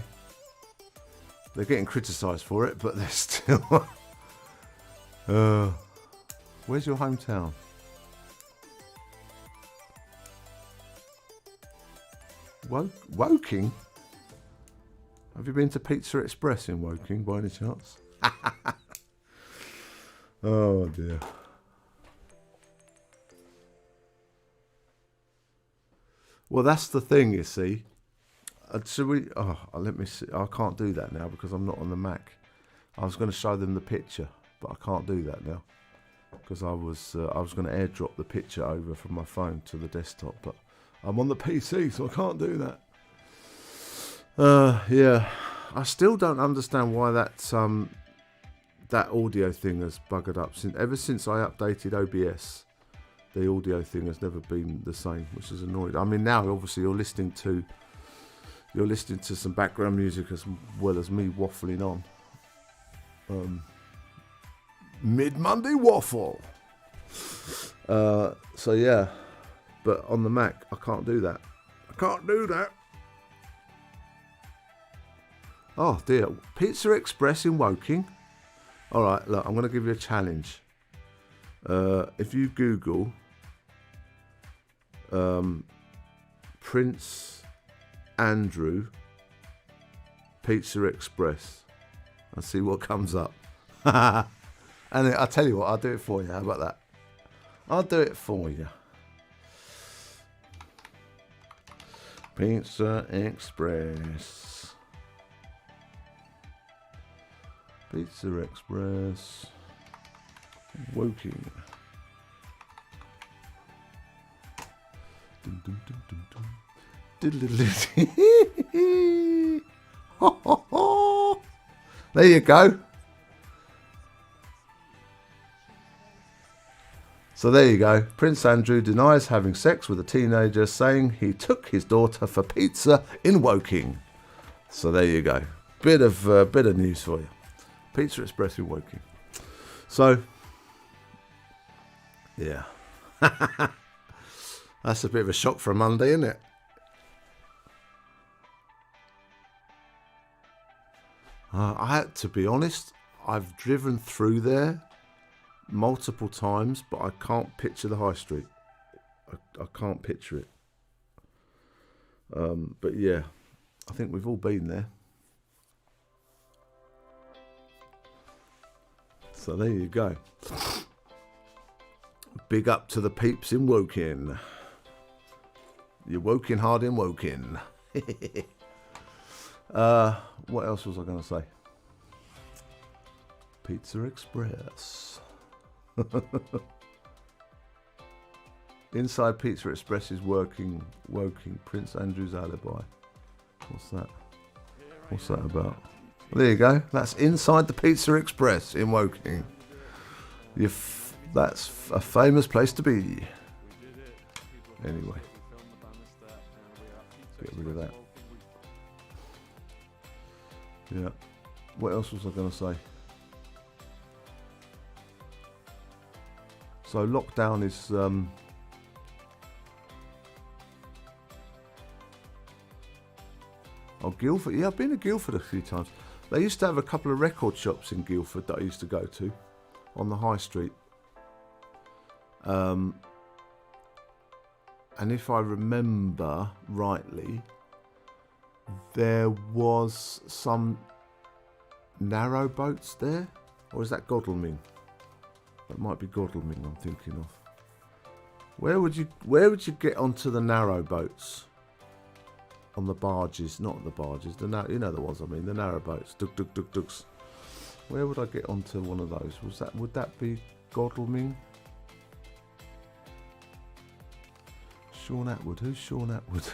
They're getting criticised for it, but they're still. Where's your hometown? Woking? Have you been to Pizza Express in Woking by any chance? Oh dear. Well, that's the thing, you see. Should we? Oh, let me see. I can't do that now because I'm not on the Mac. I was going to show them the picture, but I can't do that now because I was going to airdrop the picture over from my phone to the desktop, but I'm on the PC, so I can't do that. Yeah, I still don't understand why that audio thing has buggered up. Ever since I updated OBS, the audio thing has never been the same, which is annoying. I mean, now obviously you're listening to some background music as well as me waffling on. Mid-Monday waffle. So yeah, but on the Mac I can't do that. Oh dear, Pizza Express in Woking. All right, look, I'm going to give you a challenge. If you Google Prince Andrew Pizza Express and see what comes up. And I'll tell you what, I'll do it for you. How about that? I'll do it for you. Pizza Express. Pizza Express. Woking. Dum, dum, dum, dum, dum. There you go. So there you go. Prince Andrew denies having sex with a teenager, saying he took his daughter for pizza in Woking. So there you go. Bit of news for you. Pizza Express in Woking. So, yeah. That's a bit of a shock for a Monday, isn't it? I had to be honest, I've driven through there multiple times, but I can't picture the high street. I can't picture it. But yeah, I think we've all been there. So there you go. Big up to the peeps in Woking. You're woking hard in Woking. What else was I going to say? Pizza Express. Inside Pizza Express is working Prince Andrew's alibi. What's that? What's that about? Well, there you go. That's inside the Pizza Express in Woking. That's a famous place to be. Anyway, get rid of that. Yeah. What else was I going to say? So lockdown is Guildford. Yeah, I've been to Guildford a few times. They used to have a couple of record shops in Guildford that I used to go to on the high street. And if I remember rightly, there was some narrow boats there, or is that Godalming? That might be Godalming I'm thinking of. Where would you get onto the narrow boats? On the barges, not the barges. You know the ones I mean, the narrow boats. Dugs. Where would I get onto one of those? Would that be Godalming? Sean Atwood. Who's Sean Atwood?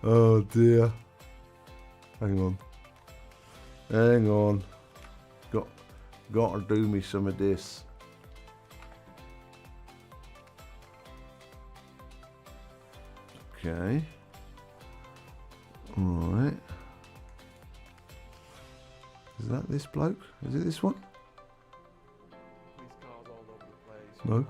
Oh dear. Hang on. Got to do me some of this. Okay. Alright. Is that this bloke? Is it this one? No.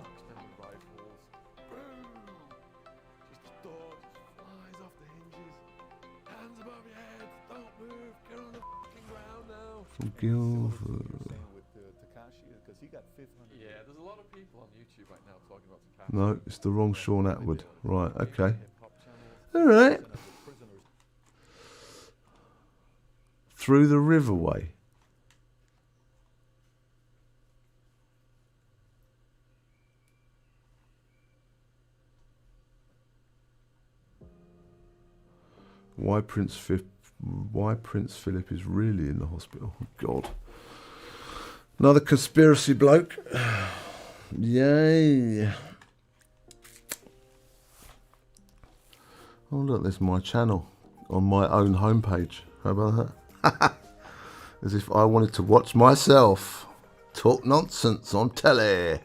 From Guildford. Yeah, there's a lot of people on YouTube right now talking about Takashi. No, it's the wrong Sean Atwood. Right, okay. Alright. Through the Riverway. Why Prince Philip is really in the hospital. Oh, God. Another conspiracy bloke. Yay. Oh, look, there's my channel on my own homepage. How about that? As if I wanted to watch myself talk nonsense on telly.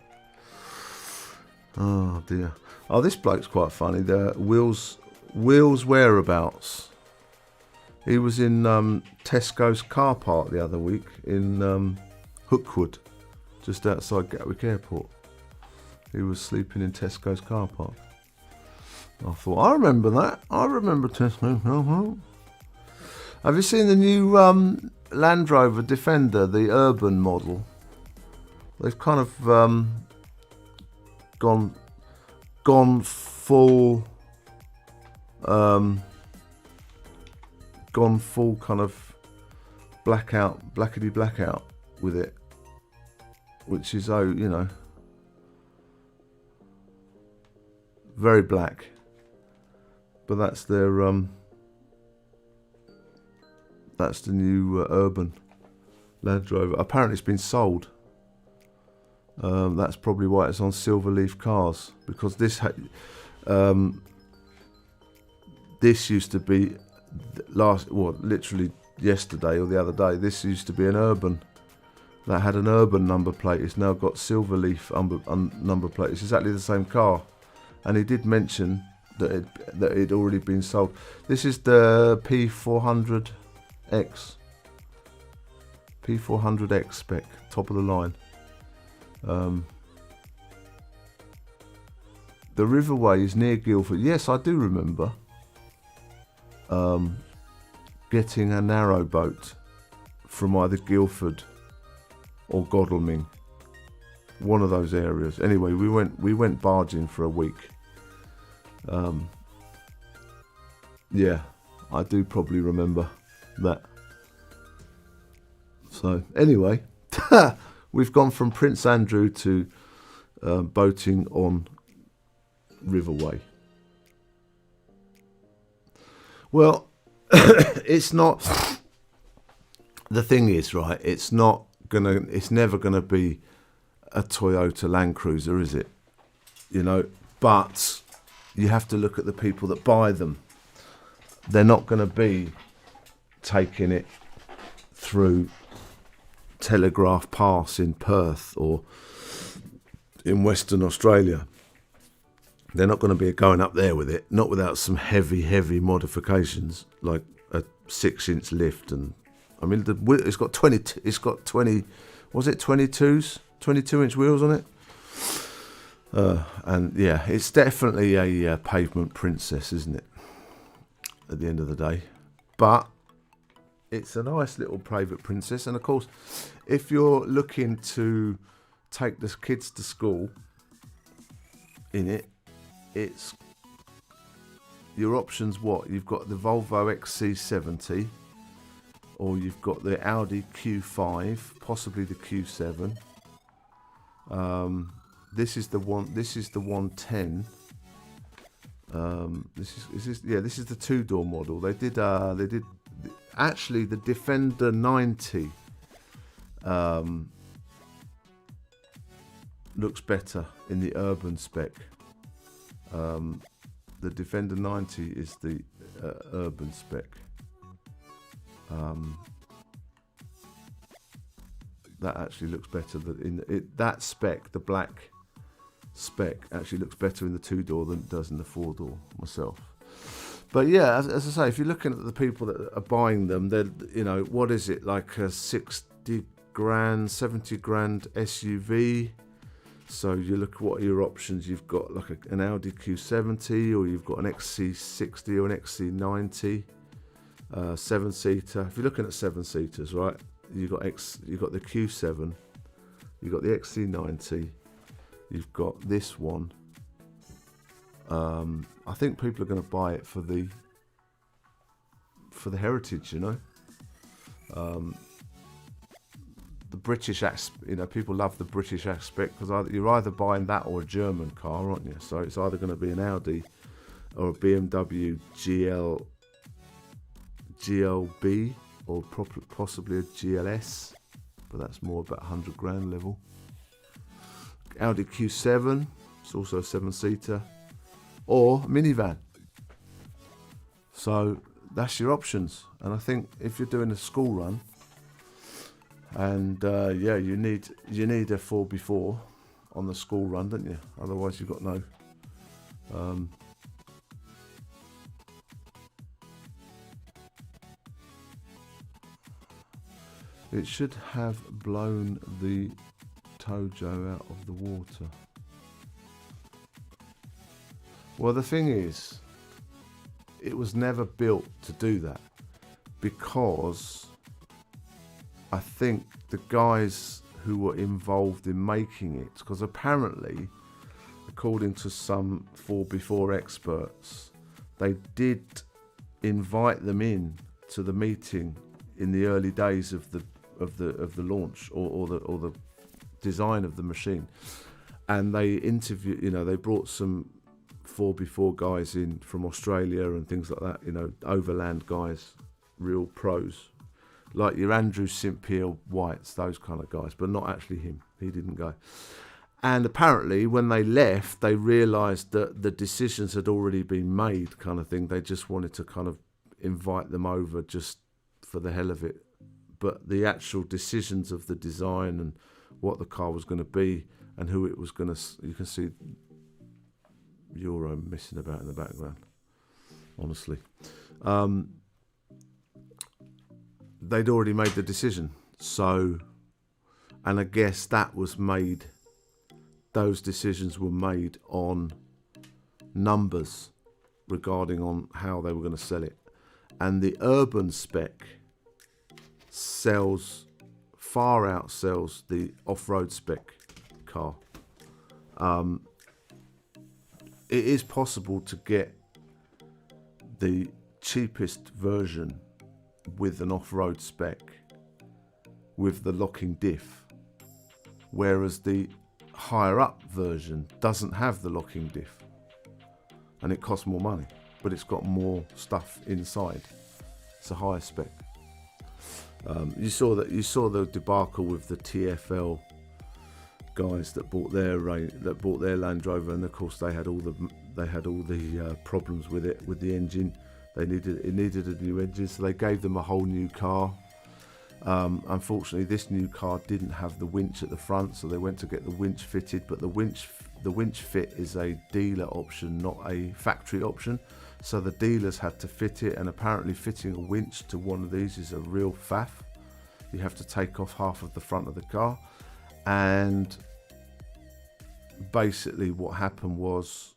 Oh, dear. Oh, this bloke's quite funny. The Will's whereabouts. He was in Tesco's car park the other week in Hookwood, just outside Gatwick Airport. He was sleeping in Tesco's car park. I thought, I remember that. I remember Tesco. Have you seen the new Land Rover Defender, the urban model? They've kind of gone full kind of blackety blackout with it, which is very black. But that's their that's the new urban Land Rover. Apparently it's been sold. That's probably why it's on Silverleaf Cars, because this used to be literally yesterday or the other day, this used to be an Urban. That had an Urban number plate. It's now got Silverleaf number plate. It's exactly the same car. And he did mention that it'd already been sold. This is the P400X. P400X spec, top of the line. The Riverway is near Guildford. Yes, I do remember getting a narrowboat from either Guildford or Godalming, one of those areas. Anyway, we went barging for a week. Yeah, I do probably remember that. So anyway, we've gone from Prince Andrew to boating on Riverway. Well, it's not. The thing is, right? It's never gonna be a Toyota Land Cruiser, is it? You know, but you have to look at the people that buy them. They're not going to be taking it through Telegraph Pass in Perth or in Western Australia. They're not going to be going up there with it, not without some heavy modifications, like a 6-inch lift. And I mean, it's got 20. It's got 20. Was it 22s? 22-inch wheels on it. And yeah, it's definitely a pavement princess, isn't it? At the end of the day, but it's a nice little private princess. And of course, if you're looking to take the kids to school in it, it's your options. What you've got, the Volvo XC70, or you've got the Audi Q5, possibly the Q7. This is the 110. This is the 2-door model. They did actually the Defender 90 looks better in the urban spec. The Defender 90 is the urban spec. That actually looks better that spec, the black spec actually looks better in the 2-door than it does in the 4-door myself. But yeah, as I say, if you're looking at the people that are buying them, they're, you know, what is it, like a 60 grand, 70 grand SUV? So you look at what are your options. You've got like an Audi Q70, or you've got an XC60 or an XC90, 7-seater. If you're looking at 7-seaters, right, you've got the Q7, you've got the XC90, you've got this one. I think people are going to buy it for the heritage, you know. The British aspect, you know, people love the British aspect, because you're either buying that or a German car, aren't you? So it's either going to be an Audi or a BMW GLB, or possibly a GLS, but that's more about 100 grand level. Audi Q7, it's also a 7-seater, or minivan. So that's your options. And I think if you're doing a school run, and you need a 4x4 on the school run, don't you? Otherwise you've got no. It should have blown the Tojo out of the water. Well, the thing is, it was never built to do that, because I think the guys who were involved in making it, because apparently, according to some 4x4 experts, they did invite them in to the meeting in the early days of the launch or the design of the machine, and they interviewed, you know, they brought some 4x4 guys in from Australia and things like that, you know, overland guys, real pros, like your Andrew St Pierre Whites, those kind of guys, but not actually him. He didn't go. And apparently when they left, they realised that the decisions had already been made, kind of thing. They just wanted to kind of invite them over just for the hell of it. But the actual decisions of the design and what the car was going to be and who it was going to, you can see Euro messing about in the background, honestly. They'd already made the decision. So, and I guess that was made, those decisions were made on numbers regarding on how they were going to sell it. And the urban spec far outsells the off-road spec car. It is possible to get the cheapest version with an off-road spec with the locking diff, whereas the higher up version doesn't have the locking diff, and it costs more money, but it's got more stuff inside. It's a higher spec. You saw the debacle with the TfL guys that bought their Land Rover, and of course they had all the problems with it, with the engine. It needed a new engine, so they gave them a whole new car. Unfortunately, this new car didn't have the winch at the front, so they went to get the winch fitted. But the winch fit is a dealer option, not a factory option. So the dealers had to fit it, and apparently fitting a winch to one of these is a real faff. You have to take off half of the front of the car, and basically what happened was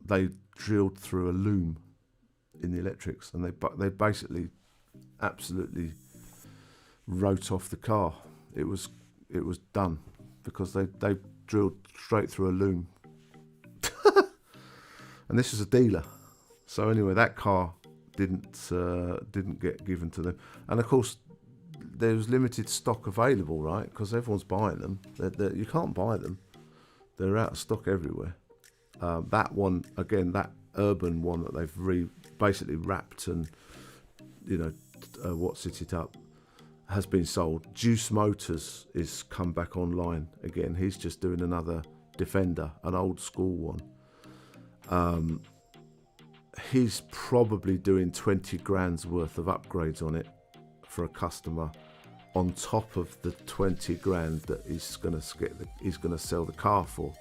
they drilled through a loom in the electrics, and they basically absolutely wrote off the car. It was done because they drilled straight through a loom. And this is a dealer. So anyway, that car didn't get given to them. And of course, there was limited stock available, right? Because everyone's buying them. You can't buy them. They're out of stock everywhere. That one, again, that urban one that they've basically wrapped and, what's it up, has been sold. Juice Motors is come back online again. He's just doing another Defender, an old school one. He's probably doing 20 grand's worth of upgrades on it for a customer, on top of the 20 grand that he's going to sell the car for.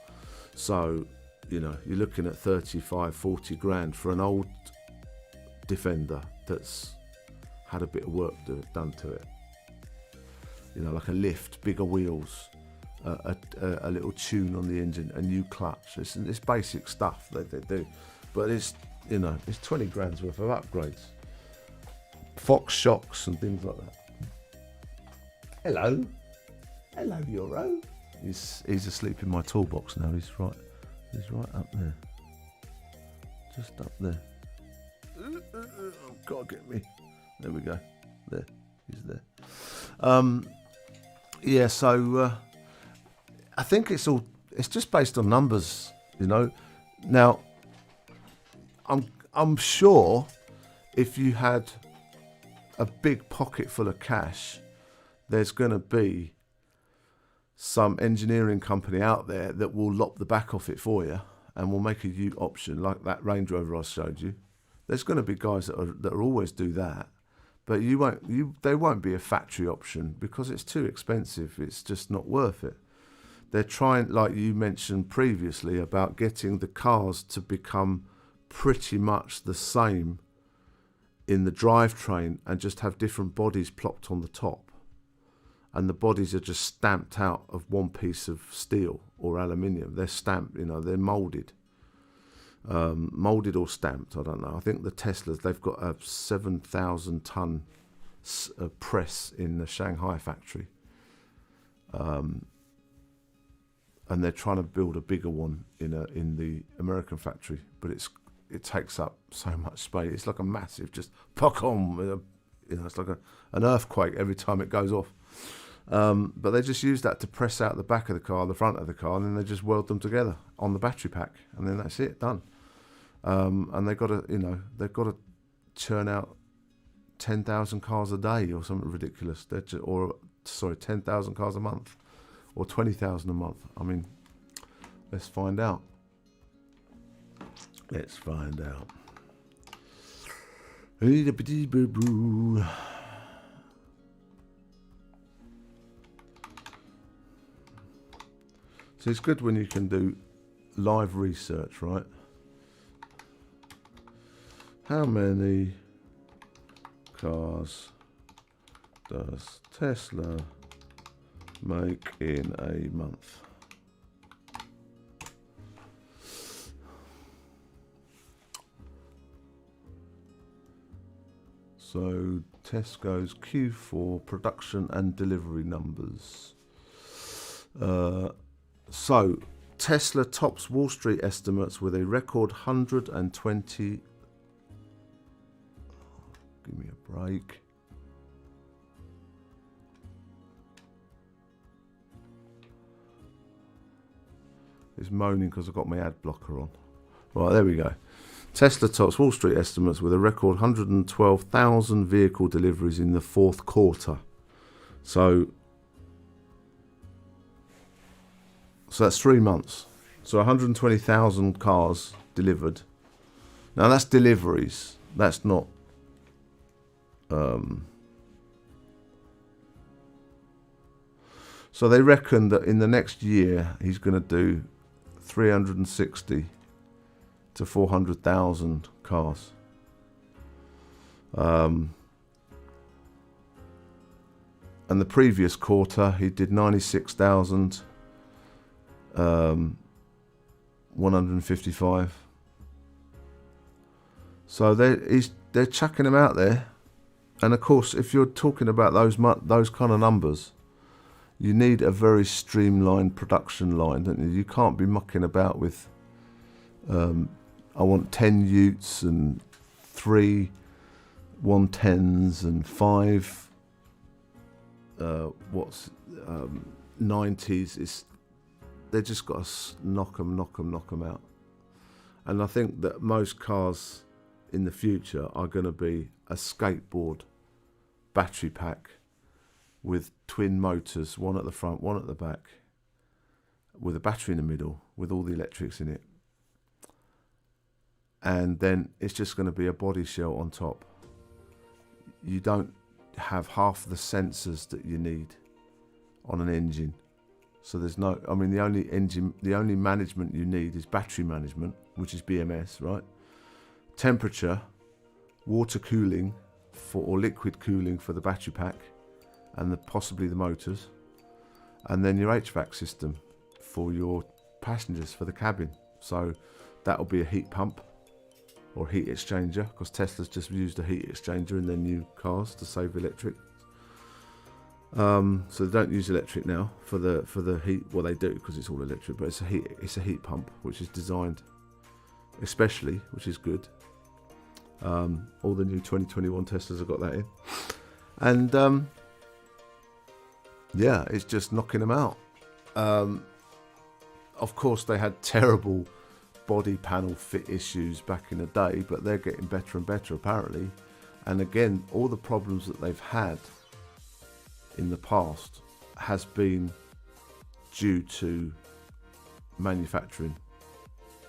So, you're looking at 35, 40 grand for an old Defender that's had a bit of work done to it. Like a lift, bigger wheels, a little tune on the engine, a new clutch. It's basic stuff that they do, but it's 20 grand's worth of upgrades. Fox shocks and things like that. Hello, Euro. He's asleep in my toolbox now. He's right up there, just up there. Oh, God, get me. There we go. There, he's there. Yeah. So I think it's just based on numbers, Now, I'm sure if you had a big pocket full of cash, there's going to be some engineering company out there that will lop the back off it for you and will make a ute option like that Range Rover I showed you. There's going to be guys that always do that, but they won't be a factory option because it's too expensive. It's just not worth it. They're trying, like you mentioned previously, about getting the cars to become pretty much the same in the drivetrain and just have different bodies plopped on the top. And the bodies are just stamped out of one piece of steel or aluminium. They're stamped, they're moulded. Moulded or stamped, I don't know. I think the Teslas, they've got a 7,000 ton press in the Shanghai factory. And they're trying to build a bigger one in the American factory, but it takes up so much space. It's like a massive, just pop-on, it's like an earthquake every time it goes off. But they just use that to press out the back of the car, the front of the car, and then they just weld them together on the battery pack, and then that's it, done. And they've got to churn out 10,000 cars a day or something ridiculous. 10,000 cars a month. Or 20,000 a month. I mean, let's find out. So it's good when you can do live research, right? How many cars does Tesla make in a month? So Tesco's Q4 production and delivery numbers. So Tesla tops Wall Street estimates with a record 120. Give me a break. It's moaning because I've got my ad blocker on. Right, there we go. Tesla tops Wall Street estimates with a record 112,000 vehicle deliveries in the fourth quarter. So that's 3 months. So 120,000 cars delivered. Now that's deliveries. That's not. So they reckon that in the next year he's going to do 360 to 400,000 cars. And the previous quarter he did 96,155. So they're chucking them out there. And of course, if you're talking about those kind of numbers, you need a very streamlined production line, don't you? You can't be mucking about with, I want 10 utes and 3 110s and 5 90s. They just got to knock them out. And I think that most cars in the future are going to be a skateboard battery pack with twin motors, one at the front, one at the back, with a battery in the middle, with all the electrics in it. And then it's just going to be a body shell on top. You don't have half the sensors that you need on an engine. So there's no, I mean, the only management you need is battery management, which is BMS, right? Temperature, water cooling or liquid cooling for the battery pack, and possibly the motors, and then your HVAC system for your passengers for the cabin. So that'll be a heat pump or heat exchanger, because Tesla's just used a heat exchanger in their new cars to save electric. So they don't use electric now for the heat. Well, they do because it's all electric, but it's a heat pump which is designed especially, which is good. All the new 2021 Teslas have got that in, and yeah, it's just knocking them out. Of course, they had terrible body panel fit issues back in the day, but they're getting better and better apparently. And again, all the problems that they've had in the past has been due to manufacturing,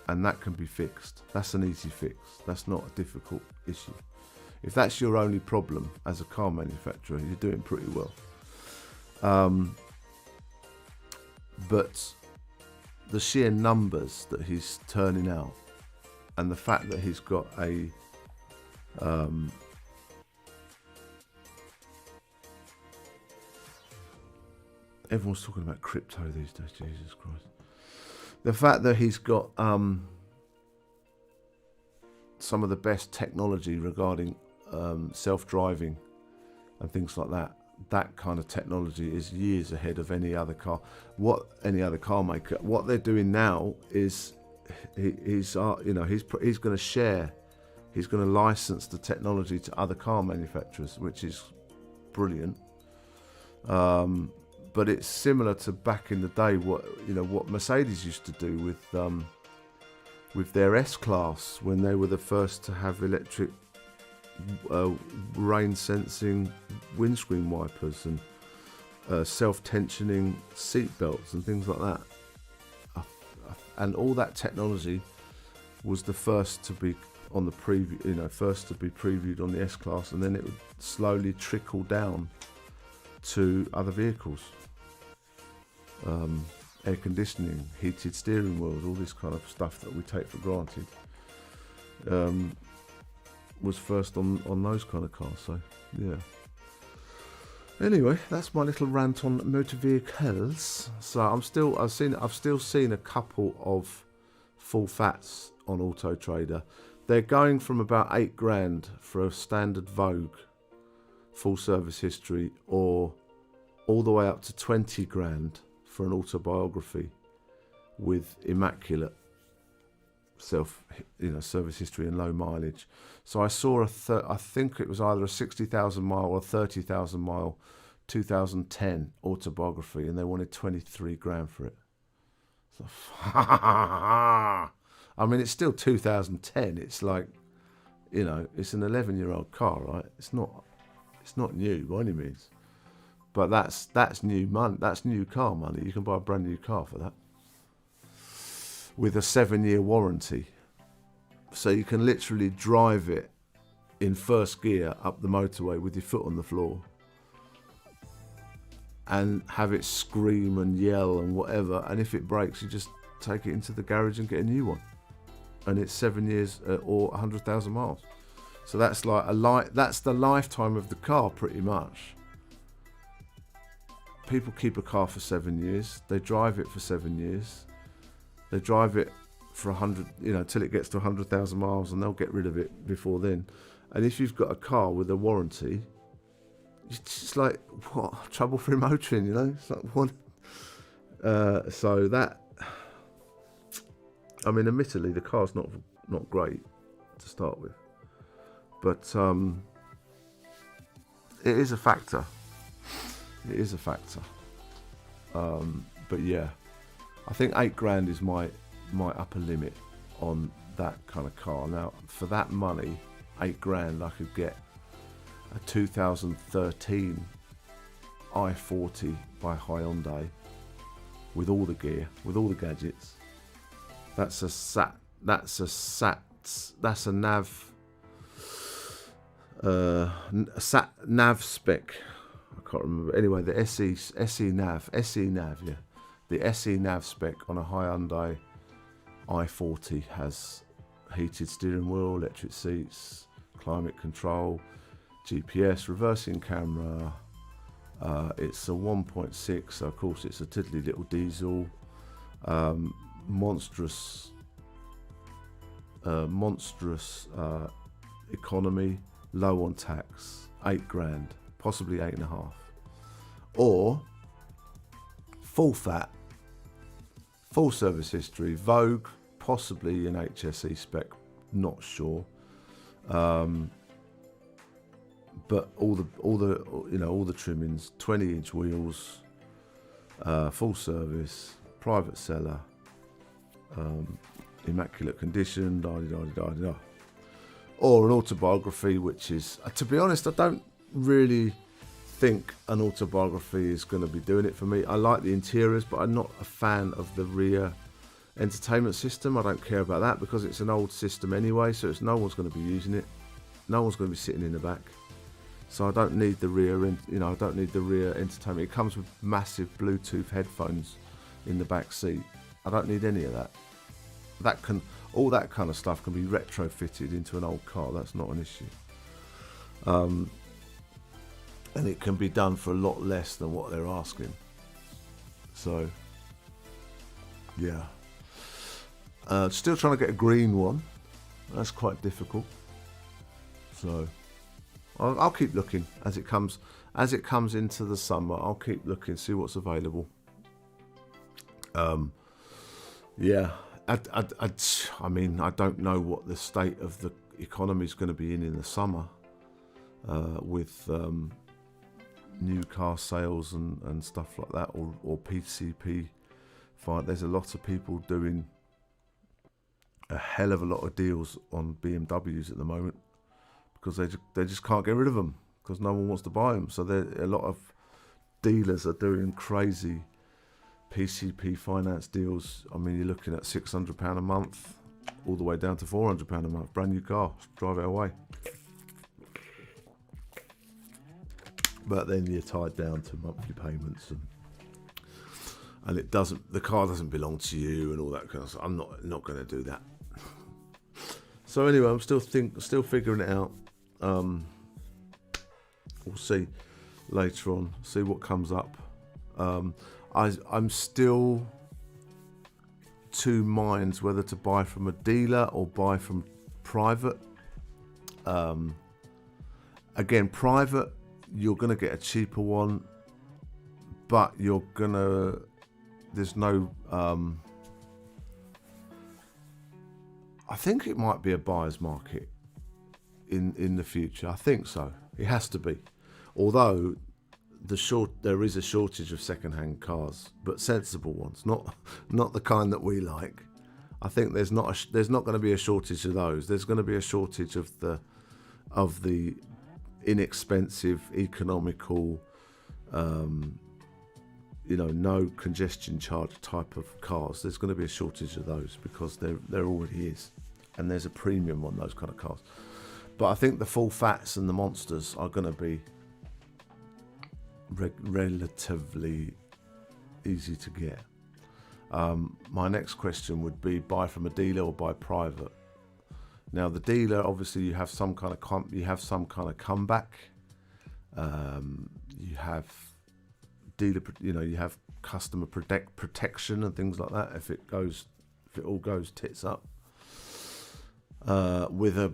and that can be fixed. That's an easy fix. That's not a difficult issue. If that's your only problem as a car manufacturer, you're doing pretty well. But the sheer numbers that he's turning out, and the fact that he's got a everyone's talking about crypto these days, Jesus Christ. The fact that he's got some of the best technology regarding self-driving and things like that. That kind of technology is years ahead of any other car. Any other car maker? What they're doing now is he's going to share. He's going to license the technology to other car manufacturers, which is brilliant. But it's similar to back in the day, what Mercedes used to do with their S-Class, when they were the first to have electric rain sensing windscreen wipers and self-tensioning seat belts and things like that. And all that technology was the first to be on the preview, you know, first to be previewed on the S-Class, and then it would slowly trickle down to other vehicles. Air conditioning, heated steering wheels, all this kind of stuff that we take for granted, was first on those kind of cars. So yeah. Anyway, that's my little rant on motor vehicles. So I've still seen a couple of full fats on Auto Trader. They're going from about $8,000 for a standard Vogue full service history, or all the way up to $20,000 for an autobiography with immaculate service history and low mileage. So I saw I think it was either a 60,000 mile or 30,000 mile 2010 autobiography, and they wanted $23,000 for it. So, I mean, it's still 2010. It's like, you know, it's an 11-year-old car, right? It's not new by any means, but that's new money. That's new car money. You can buy a brand new car for that with a 7-year warranty. So you can literally drive it in first gear up the motorway with your foot on the floor and have it scream and yell and whatever. And if it breaks, you just take it into the garage and get a new one. And it's 7 years or 100,000 miles. So that's like that's the lifetime of the car, pretty much. People keep a car for 7 years. They drive it for 7 years. They drive it for 100, till it gets to 100,000 miles, and they'll get rid of it before then. And if you've got a car with a warranty, it's just like, what, trouble-free motoring, It's like, what? So that, I mean, admittedly, the car's not great to start with, but it is a factor. It is a factor. But yeah, I think $8,000 is my upper limit on that kind of car. Now, for that money, $8,000, I could get a 2013 i40 by Hyundai with all the gear, with all the gadgets. That's a nav spec. I can't remember. Anyway, the SE nav, yeah. The SE nav spec on a Hyundai i40 has heated steering wheel, electric seats, climate control, GPS, reversing camera. It's a 1.6, so of course it's a tiddly little diesel. Monstrous economy, low on tax, $8,000, possibly 8.5, or full fat, full service history, Vogue, possibly an HSE spec, not sure. But all the trimmings, 20-inch wheels, full service, private seller, immaculate condition, da-da-da-da-da. Or an autobiography, which is, to be honest, I don't really think an autobiography is going to be doing it for me. I like the interiors, but I'm not a fan of the rear entertainment system. I don't care about that because it's an old system anyway, so no one's going to be using it. No one's going to be sitting in the back. So I don't need the rear, I don't need the rear entertainment. It comes with massive Bluetooth headphones in the back seat. I don't need any of that. All that kind of stuff can be retrofitted into an old car. That's not an issue. And it can be done for a lot less than what they're asking. So, yeah. Still trying to get a green one. That's quite difficult. So, I'll keep looking as it comes into the summer. I'll keep looking, see what's available. Yeah. I mean, I don't know what the state of the economy is going to be in the summer with new car sales and stuff like that, or PCP. There's a lot of people doing a hell of a lot of deals on BMWs at the moment because they just can't get rid of them because no one wants to buy them. So a lot of dealers are doing crazy PCP finance deals. I mean, you're looking at £600 a month all the way down to £400 a month. Brand new car, drive it away. But then you're tied down to monthly payments, and the car doesn't belong to you, and all that kind of stuff. I'm not going to do that. So anyway, I'm still figuring it out. We'll see later on. See what comes up. I'm still two minds whether to buy from a dealer or buy from private. Again, private, you're going to get a cheaper one, but there's no, I think it might be a buyer's market in the future. I think so. It has to be. Although there is a shortage of second-hand cars, but sensible ones, not the kind that we like. I think there's not going to be a shortage of those. There's going to be a shortage of the inexpensive, economical, no congestion charge type of cars. There's going to be a shortage of those because there already is, and there's a premium on those kind of cars. But I think the full fats and the monsters are going to be relatively easy to get. My next question would be buy from a dealer or buy private. Now the dealer, obviously, you have some kind of comeback. You have dealer, you have customer protection and things like that. If it all goes tits up, with a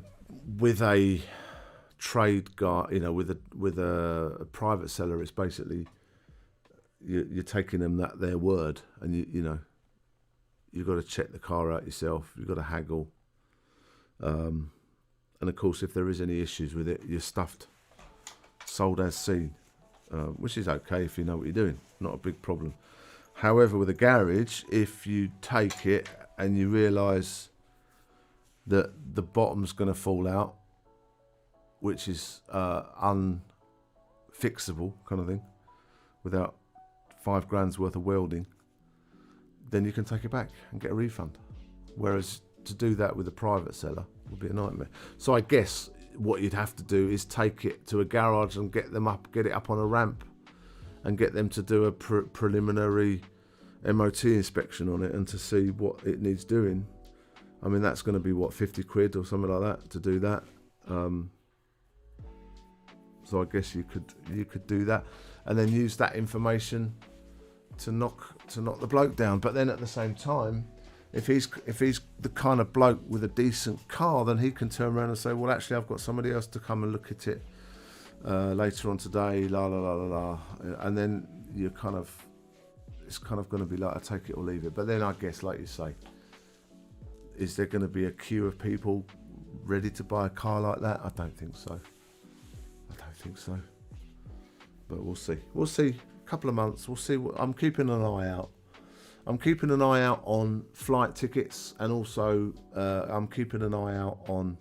trade guy, with a private seller, it's basically you're taking them at their word, and you've got to check the car out yourself. You've got to haggle. And of course, if there is any issues with it, you're stuffed, sold as seen, which is okay if you know what you're doing. Not a big problem. However, with a garage, if you take it and you realise that the bottom's going to fall out, which is unfixable kind of thing, without £5,000 worth of welding, then you can take it back and get a refund. Whereas to do that with a private seller would be a nightmare. So I guess what you'd have to do is take it to a garage and get it up on a ramp, and get them to do a preliminary MOT inspection on it, and to see what it needs doing. I mean, that's going to be £50 or something like that to do that. So I guess you could do that, and then use that information to knock the bloke down. But then at the same time, if he's the kind of bloke with a decent car, then he can turn around and say, well, actually, I've got somebody else to come and look at it later on today, la la la la la, and then it's kind of going to be like a take it or leave it. But then I guess, like you say, is there going to be a queue of people ready to buy a car like that? I don't think so. But we'll see. A couple of months. We'll see. I'm keeping an eye out. I'm keeping an eye out on flight tickets, and also I'm keeping an eye out on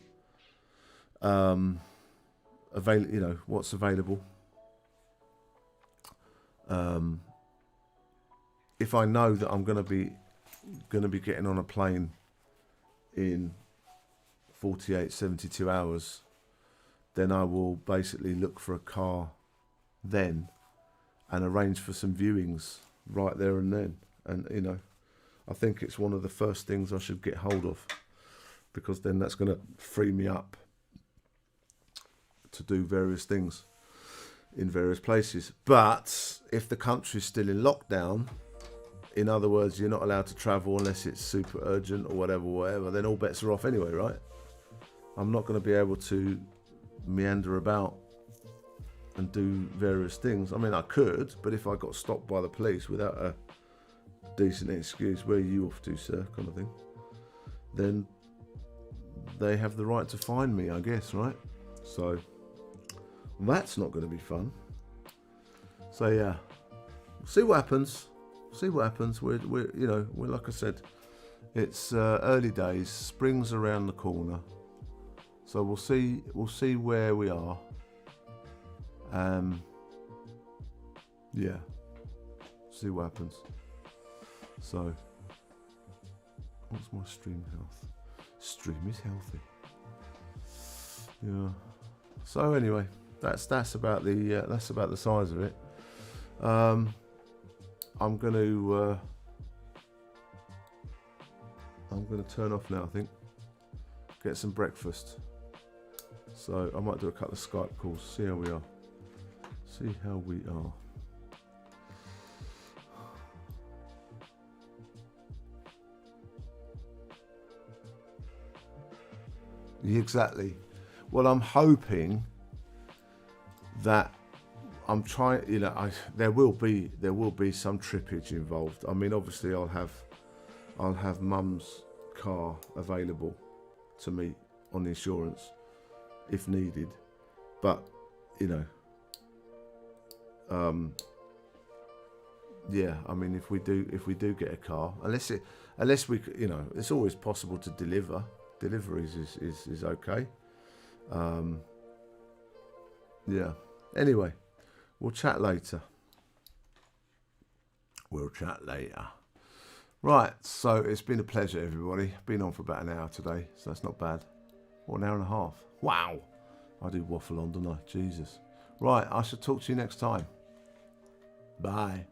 what's available. If I know that I'm going to be getting on a plane in 48, 72 hours, then I will basically look for a car then and arrange for some viewings right there and then. And, I think it's one of the first things I should get hold of, because then that's going to free me up to do various things in various places. But if the country's still in lockdown, in other words, you're not allowed to travel unless it's super urgent or whatever, then all bets are off anyway, right? I'm not going to be able to meander about and do various things. I mean, I could, but if I got stopped by the police without a decent excuse, where are you off to, sir, kind of thing, then they have the right to fine me, I guess, right? So that's not going to be fun. So yeah, see what happens. We're like I said, it's early days. Spring's around the corner, so we'll see where we are. See what happens. So, what's my stream health? Stream is healthy. Yeah. So anyway, that's about the size of it. I'm gonna turn off now. I think. Get some breakfast. So I might do a couple of Skype calls. See how we are. See how we are. Exactly. Well, I'm hoping that I'm trying. You know, there will be some trippage involved. I mean, obviously, I'll have Mum's car available to me on the insurance if needed. But you know, yeah. I mean, if we do get a car, unless we, you know, it's always possible to deliver. Deliveries is okay. Yeah. Anyway, we'll chat later. Right, so it's been a pleasure, everybody. Been on for about an hour today, so that's not bad. Or an hour and a half. Wow. I do waffle on, don't I? Jesus. Right, I shall talk to you next time. Bye.